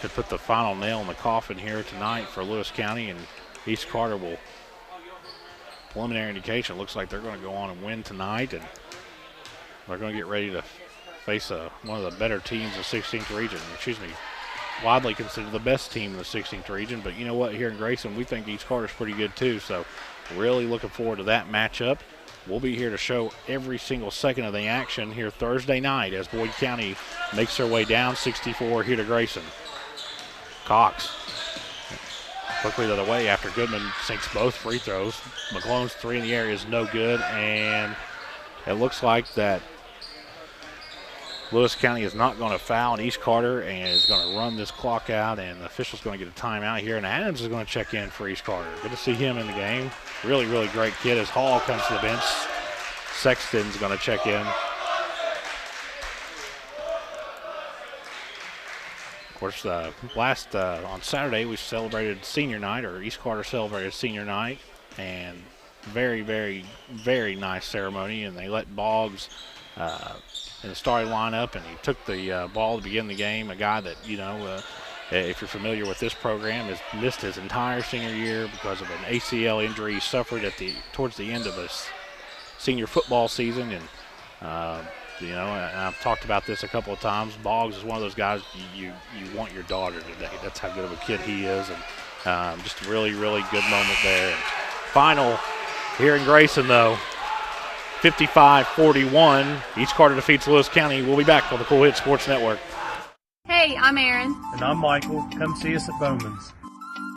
could put the final nail in the coffin here tonight for Lewis County, and East Carter will, preliminary indication, looks like they're going to go on and win tonight, and they're going to get ready to face one of the better teams in the 16th region. Widely considered the best team in the 16th region, but you know what, here in Grayson, we think East Carter's pretty good too, so really looking forward to that matchup. we'll be here to show every single second of the action here Thursday night as Boyd County makes their way down 64 here to Grayson. Cox quickly the other way after Goodman sinks both free throws. McClone's three in the air is no good, and it looks like that Lewis County is not going to foul East Carter and is going to run this clock out, and the official's going to get a timeout here, and Adams is going to check in for East Carter. Good to see him in the game. Really, really great kid as Hall comes to the bench. Sexton's going to check in. Of course, on Saturday we celebrated senior night, or East Carter celebrated senior night, and very, very, very nice ceremony, and they let Boggs in the starting lineup, and he took the ball to begin the game. A guy that, if you're familiar with this program, has missed his entire senior year because of an ACL injury he suffered towards the end of his senior football season. And and I've talked about this a couple of times. Boggs is one of those guys you want your daughter today. That's how good of a kid he is, and just a really, really good moment there. And final here in Grayson, though. 55-41. East Carter defeats Lewis County. We'll be back on the Cool Hits Sports Network. Hey, I'm Aaron. And I'm Michael. Come see us at Bowman's.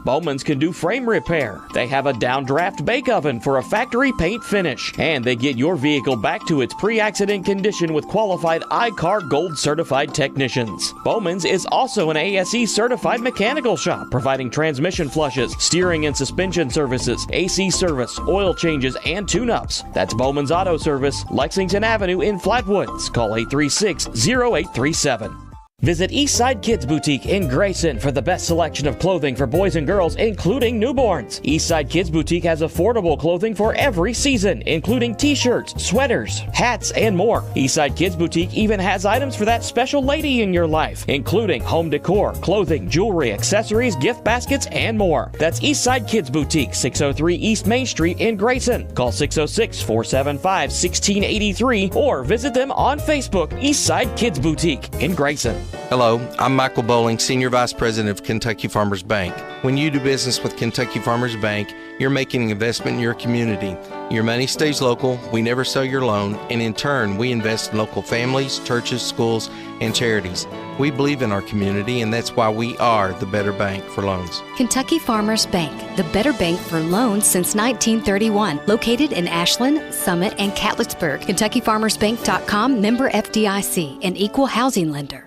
Bowman's can do frame repair. They have a downdraft bake oven for a factory paint finish. And they get your vehicle back to its pre-accident condition with qualified iCar Gold certified technicians. Bowman's is also an ASE certified mechanical shop, providing transmission flushes, steering and suspension services, AC service, oil changes, and tune-ups. That's Bowman's Auto Service, Lexington Avenue in Flatwoods. Call 836-0837. Visit Eastside Kids Boutique in Grayson for the best selection of clothing for boys and girls, including newborns. Eastside Kids Boutique has affordable clothing for every season, including t-shirts, sweaters, hats, and more. Eastside Kids Boutique even has items for that special lady in your life, including home decor, clothing, jewelry, accessories, gift baskets, and more. That's Eastside Kids Boutique, 603 East Main Street in Grayson. Call 606-475-1683 or visit them on Facebook, Eastside Kids Boutique in Grayson. Hello, I'm Michael Bowling, Senior Vice President of Kentucky Farmers Bank. When you do business with Kentucky Farmers Bank, you're making an investment in your community. Your money stays local, we never sell your loan, and in turn, we invest in local families, churches, schools, and charities. We believe in our community, and that's why we are the better bank for loans. Kentucky Farmers Bank, the better bank for loans since 1931. Located in Ashland, Summit, and Catlettsburg. KentuckyFarmersBank.com, member FDIC, an equal housing lender.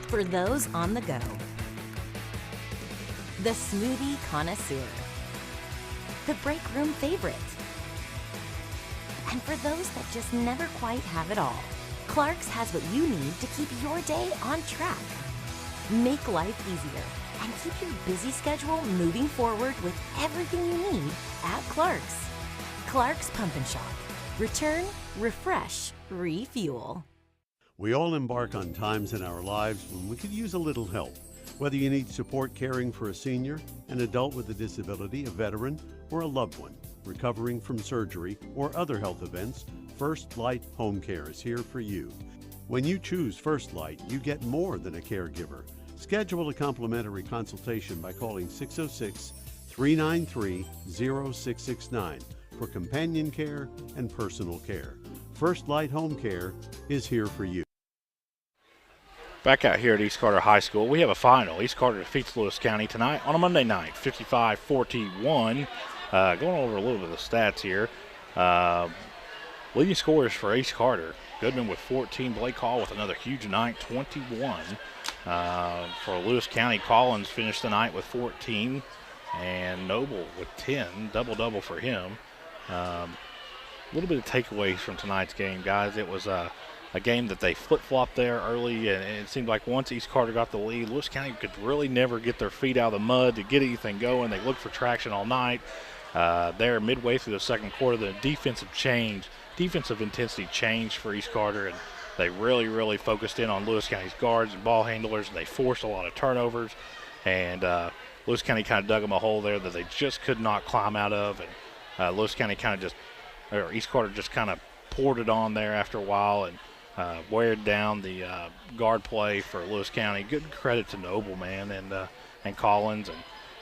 For those on the go, the smoothie connoisseur, the break room favorite, and for those that just never quite have it all, Clark's has what you need to keep your day on track. Make life easier and keep your busy schedule moving forward with everything you need at Clark's. Clark's Pump and Shop. Return, refresh, refuel. We all embark on times in our lives when we could use a little help. Whether you need support caring for a senior, an adult with a disability, a veteran, or a loved one recovering from surgery or other health events, First Light Home Care is here for you. When you choose First Light, you get more than a caregiver. Schedule a complimentary consultation by calling 606-393-0669 for companion care and personal care. First Light Home Care is here for you. Back out here at East Carter High School, we have a final. East Carter defeats Lewis County tonight on a Monday night, 55-41. Going over a little bit of the stats here. Leading scorers for East Carter. Goodman with 14, Blake Hall with another huge night, 21. For Lewis County, Collins finished the night with 14, and Noble with 10, double-double for him. A little bit of takeaways from tonight's game, guys. It was a game that they flip-flopped there early, and it seemed like once East Carter got the lead, Lewis County could really never get their feet out of the mud to get anything going. They looked for traction all night. There midway through the second quarter, the defensive intensity changed for East Carter, and they really, really focused in on Lewis County's guards and ball handlers, and they forced a lot of turnovers. And Lewis County kind of dug them a hole there that they just could not climb out of, and Lewis County East Carter just kind of poured it on there after a while and weared down the guard play for Lewis County. Good credit to Noble, man, and Collins,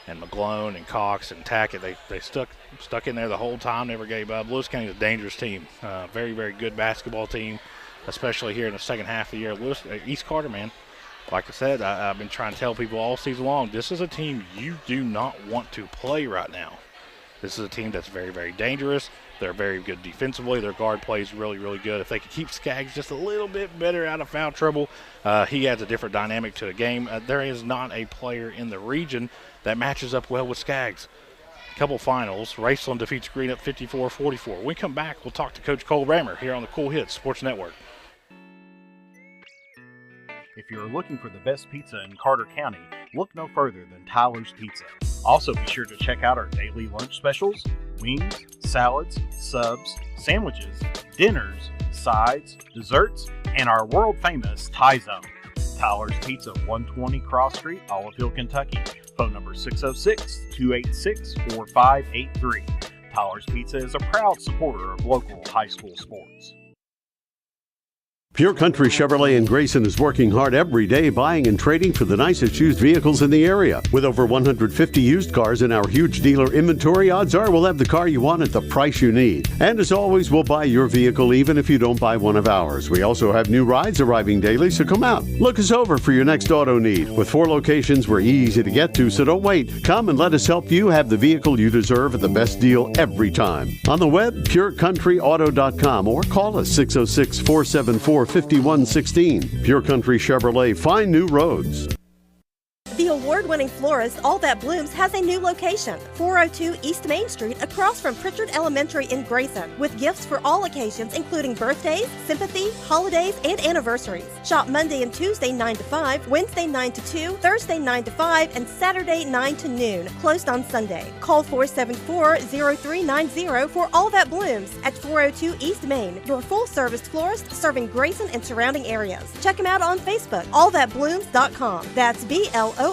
and McGlone and Cox and Tackett, they stuck in there the whole time, never gave up. Lewis County is a dangerous team, very, very good basketball team, especially here in the second half of the year. East Carter, man, like I said, I've been trying to tell people all season long, this is a team you do not want to play right now. This is a team that's very, very dangerous. They're very good defensively. Their guard plays really, really good. If they could keep Skaggs just a little bit better out of foul trouble, he adds a different dynamic to the game. There is not a player in the region that matches up well with Skaggs. Couple finals. Raceland defeats Greenup 54-44. When we come back, we'll talk to Coach Cole Brammer here on the Cool Hits Sports Network. If you're looking for the best pizza in Carter County, look no further than Tyler's Pizza. Also, be sure to check out our daily lunch specials, wings, salads, subs, sandwiches, dinners, sides, desserts, and our world-famous Thai Zone. Tyler's Pizza, 120 Cross Street, Olive Hill, Kentucky. Phone number 606-286-4583. Tyler's Pizza is a proud supporter of local high school sports. Pure Country Chevrolet in Grayson is working hard every day buying and trading for the nicest used vehicles in the area. With over 150 used cars in our huge dealer inventory, odds are we'll have the car you want at the price you need. And as always, we'll buy your vehicle even if you don't buy one of ours. We also have new rides arriving daily, so come out. Look us over for your next auto need. With 4 locations, we're easy to get to, so don't wait. Come and let us help you have the vehicle you deserve at the best deal every time. On the web, purecountryauto.com, or call us 606-474-5116. Pure Country Chevrolet, find new roads. The award-winning florist All That Blooms has a new location, 402 East Main Street, across from Pritchard Elementary in Grayson, with gifts for all occasions including birthdays, sympathy, holidays, and anniversaries. Shop Monday and Tuesday 9 to 5, Wednesday 9 to 2, Thursday 9 to 5, and Saturday 9 to noon, closed on Sunday. Call 474-0390 for All That Blooms at 402 East Main, your full-service florist serving Grayson and surrounding areas. Check them out on Facebook, allthatblooms.com. That's BLOOMZ.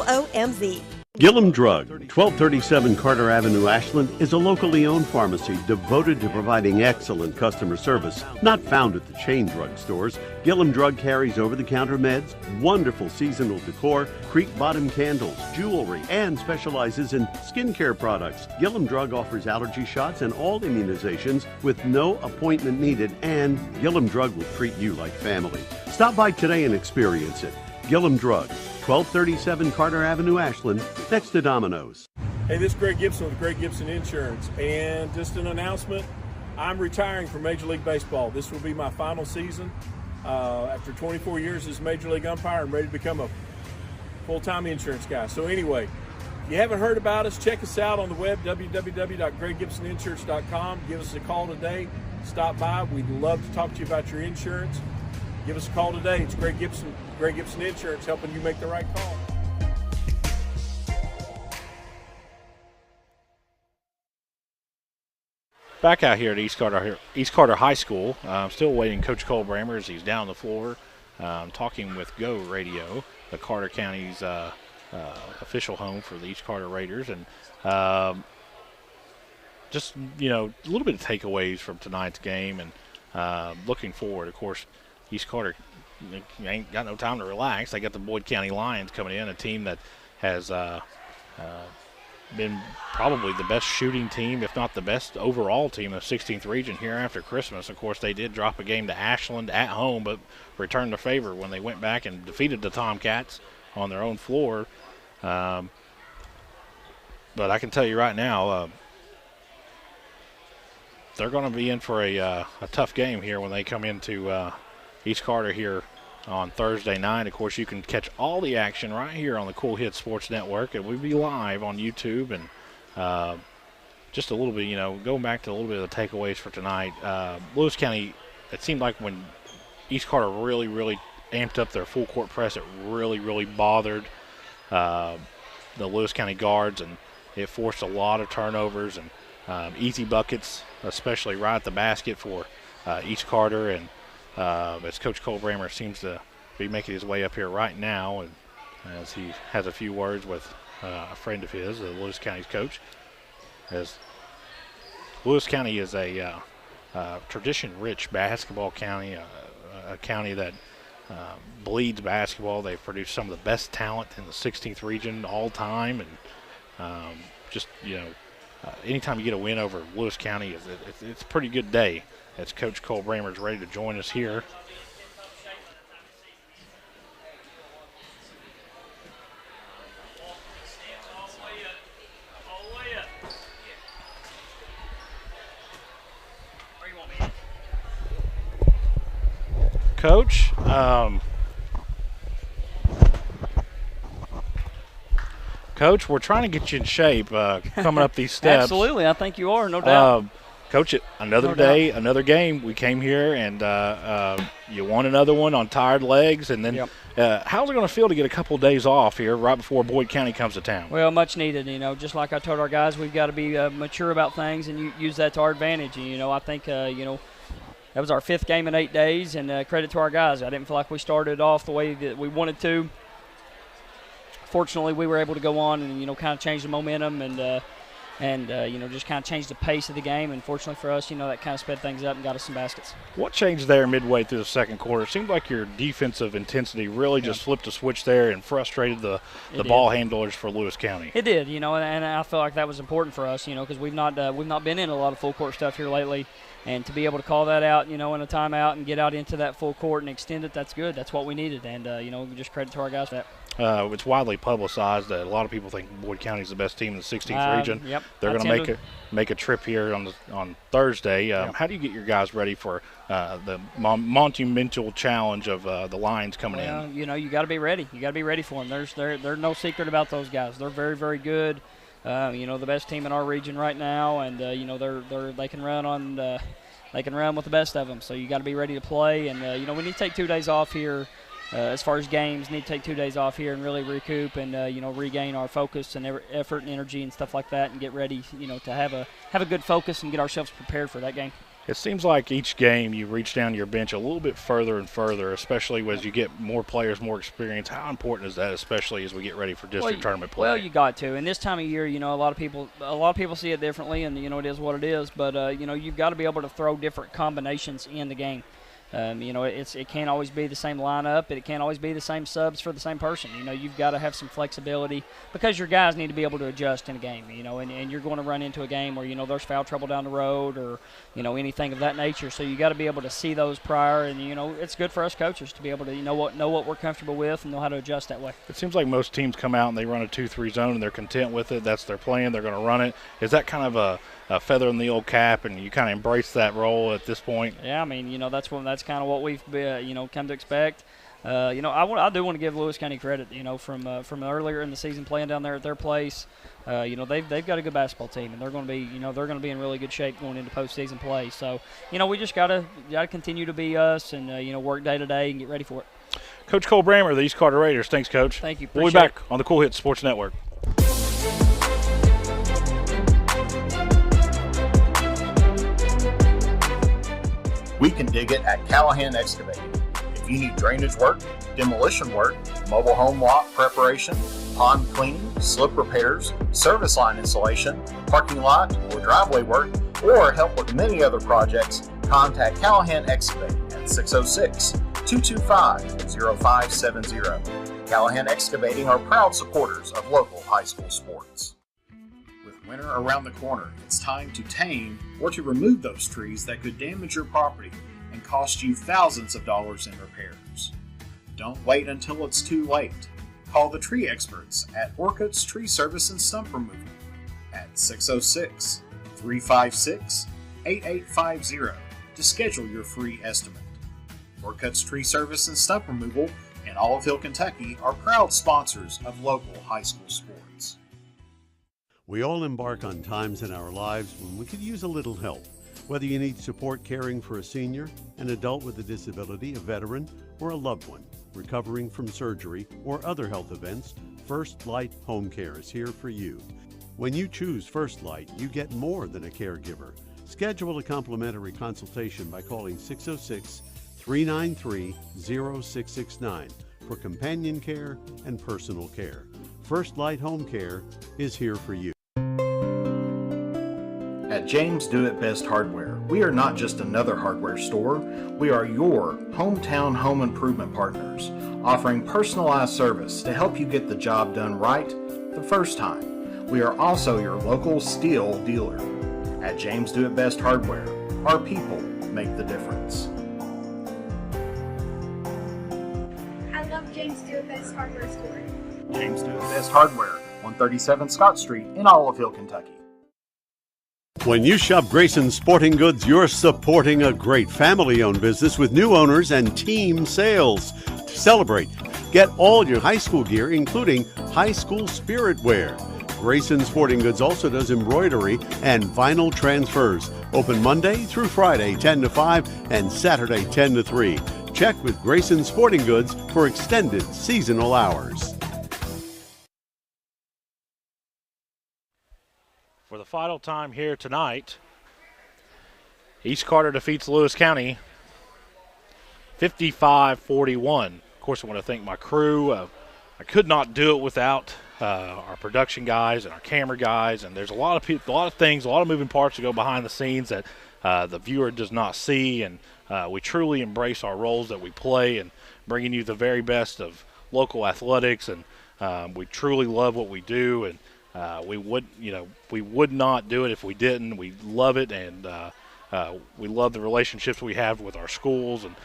Gillum Drug, 1237 Carter Avenue, Ashland, is a locally owned pharmacy devoted to providing excellent customer service, not found at the chain drug stores. Gillum Drug carries over-the-counter meds, wonderful seasonal decor, creek bottom candles, jewelry, and specializes in skincare products. Gillum Drug offers allergy shots and all immunizations with no appointment needed, and Gillum Drug will treat you like family. Stop by today and experience it. Gillum Drug, 1237 Carter Avenue, Ashland, next to Domino's. Hey, this is Greg Gibson with Greg Gibson Insurance, and just an announcement, I'm retiring from Major League Baseball. This will be my final season. After 24 years as Major League umpire, I'm ready to become a full-time insurance guy. So anyway, if you haven't heard about us, check us out on the web, www.greggibsoninsurance.com. Give us a call today. Stop by. We'd love to talk to you about your insurance. Give us a call today. It's Greg Gibson Insurance, helping you make the right call. Back out here at East Carter High School. I'm still waiting Coach Cole Brammer as he's down on the floor talking with Go Radio, the Carter County's official home for the East Carter Raiders. And just, a little bit of takeaways from tonight's game and looking forward. Of course, East Carter ain't got no time to relax. They got the Boyd County Lions coming in, a team that has been probably the best shooting team, if not the best overall team in the 16th region here after Christmas. Of course, they did drop a game to Ashland at home, but returned the favor when they went back and defeated the Tomcats on their own floor. But I can tell you right now, they're going to be in for a tough game here when they come into East Carter here on Thursday night. Of course, you can catch all the action right here on the Cool Hits Sports Network, and we'll be live on YouTube. And just a little bit, going back to a little bit of the takeaways for tonight. Lewis County, it seemed like when East Carter really, really amped up their full court press, it really, really bothered the Lewis County guards, and it forced a lot of turnovers and easy buckets, especially right at the basket for East Carter. And as Coach Cole Brammer seems to be making his way up here right now, and as he has a few words with a friend of his, the Lewis County's coach, as Lewis County is a tradition-rich basketball county, a county that bleeds basketball. They've produced some of the best talent in the 16th region all time, and Just, anytime you get a win over Lewis County, it's a pretty good day, as Coach Cole Bramer is ready to join us here. Coach, Coach, we're trying to get you in shape coming up these steps. Absolutely, I think you are, no doubt. Coach, another day, another game. We came here and you won another one on tired legs. And then how's it going to feel to get a couple of days off here right before Boyd County comes to town? Well, much needed. Just like I told our guys, we've got to be mature about things and use that to our advantage. And, I think, that was our 5th game in 8 days, and credit to our guys. I didn't feel like we started off the way that we wanted to. Fortunately, we were able to go on and, kind of change the momentum and just kind of change the pace of the game. And fortunately for us, that kind of sped things up and got us some baskets. What changed there midway through the second quarter? It seemed like your defensive intensity really just flipped a switch there and frustrated the ball handlers for Lewis County. It did, and I feel like that was important for us, because we've not been in a lot of full court stuff here lately. And to be able to call that out, in a timeout and get out into that full court and extend it, that's good. That's what we needed. And, just credit to our guys for that. It's widely publicized that a lot of people think Boyd County is the best team in the 16th region. Yep. They're going to make a trip here on Thursday. How do you get your guys ready for the monumental challenge of the Lions coming in? You got to be ready. You got to be ready for them. There's no secret about those guys. They're very, very good. The best team in our region right now, and they can run on they can run with the best of them. So you got to be ready to play, and we need to take 2 days off here. As far as games, need to take 2 days off here and really recoup and regain our focus and effort and energy and stuff like that, and get ready to have a good focus and get ourselves prepared for that game. It seems like each game you reach down your bench a little bit further and further, especially as you get more players, more experience. How important is that, especially as we get ready for district tournament play? Well, you got to. And this time of year, a lot of people see it differently, and it is what it is. But you've got to be able to throw different combinations in the game. It can't always be the same lineup. It can't always be the same subs for the same person. You've got to have some flexibility because your guys need to be able to adjust in a game, and you're going to run into a game where, there's foul trouble down the road or, anything of that nature. So you got to be able to see those prior, and, it's good for us coaches to be able to, know what we're comfortable with and know how to adjust that way. It seems like most teams come out and they run a 2-3 zone and they're content with it. That's their plan. They're going to run it. Is that kind of a feather in the old cap, and you kind of embrace that role at this point? Yeah, that's kind of what we've come to expect. I do want to give Lewis County credit, from earlier in the season playing down there at their place. They've got a good basketball team, and they're going to be in really good shape going into postseason play. So, we just got to continue to be us and work day to day and get ready for it. Coach Cole Bramer, the East Carter Raiders. Thanks, Coach. Thank you. We'll be back on the Cool Hits Sports Network. We can dig it at Callahan Excavating. If you need drainage work, demolition work, mobile home lot preparation, pond cleaning, slip repairs, service line installation, parking lot or driveway work, or help with many other projects, contact Callahan Excavating at 606-225-0570. Callahan Excavating are proud supporters of local high school sports. With winter around the corner, it's time to tame or to remove those trees that could damage your property and cost you thousands of dollars in repairs. Don't wait until it's too late. Call the tree experts at Orcutt's Tree Service and Stump Removal at 606-356-8850 to schedule your free estimate. Orcutt's Tree Service and Stump Removal in Olive Hill, Kentucky are proud sponsors of local high school sports. We all embark on times in our lives when we could use a little help. Whether you need support caring for a senior, an adult with a disability, a veteran, or a loved one recovering from surgery or other health events, First Light Home Care is here for you. When you choose First Light, you get more than a caregiver. Schedule a complimentary consultation by calling 606-393-0669 for companion care and personal care. First Light Home Care is here for you. At James Do It Best Hardware, we are not just another hardware store, we are your hometown home improvement partners, offering personalized service to help you get the job done right the first time. We are also your local steel dealer. At James Do It Best Hardware, our people make the difference. I love James Do It Best Hardware Store. James Do It Best Hardware, 137 Scott Street in Olive Hill, Kentucky. When you shop Grayson Sporting Goods, you're supporting a great family-owned business with new owners and team sales. To celebrate, get all your high school gear, including high school spirit wear. Grayson Sporting Goods also does embroidery and vinyl transfers. Open Monday through Friday, 10 to 5, and Saturday, 10 to 3. Check with Grayson Sporting Goods for extended seasonal hours. For the final time here tonight, East Carter defeats Lewis County 55-41. Of course, I want to thank my crew. I could not do it without our production guys and our camera guys, and there's a lot of people, a lot of things, a lot of moving parts that go behind the scenes that the viewer does not see, and we truly embrace our roles that we play and bringing you the very best of local athletics, and we truly love what we do, and we would not do it if we didn't. We love it, and we love the relationships we have with our schools, and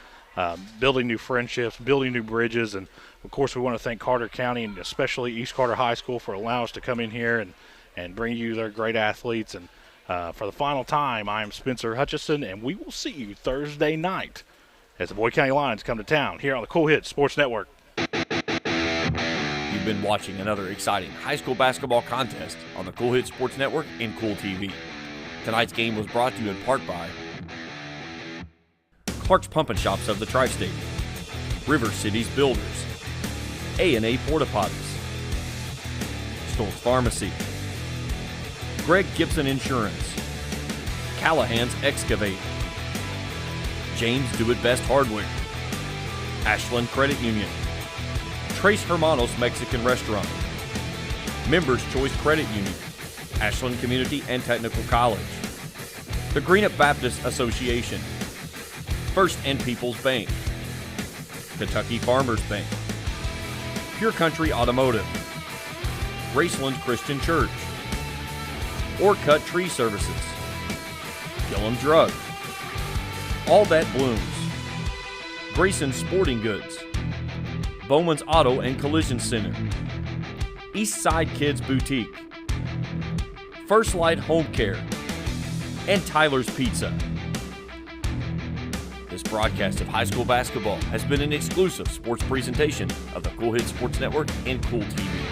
building new friendships, building new bridges, and of course we want to thank Carter County and especially East Carter High School for allowing us to come in here and bring you their great athletes. And for the final time, I am Spencer Hutchison, and we will see you Thursday night as the Boyd County Lions come to town here on the Cool Hits Sports Network. You've been watching another exciting high school basketball contest on the Cool Hits Sports Network and Cool TV. Tonight's game was brought to you in part by Clark's Pump and Shops of the Tri-State, River Cities Builders, A&A Porta Potties, Stoltz Pharmacy, Greg Gibson Insurance, Callahan's Excavate, James Do It Best Hardware, Ashland Credit Union, Trace Hermanos Mexican Restaurant, Members Choice Credit Union, Ashland Community and Technical College, the Greenup Baptist Association, First and People's Bank, Kentucky Farmers Bank, Pure Country Automotive, Graceland Christian Church, Orcut Tree Services, Gillum Drug, All That Blooms, Grayson Sporting Goods, Bowman's Auto and Collision Center, East Side Kids Boutique, First Light Home Care, and Tyler's Pizza. This broadcast of high school basketball has been an exclusive sports presentation of the Cool Hits Sports Network and Cool TV.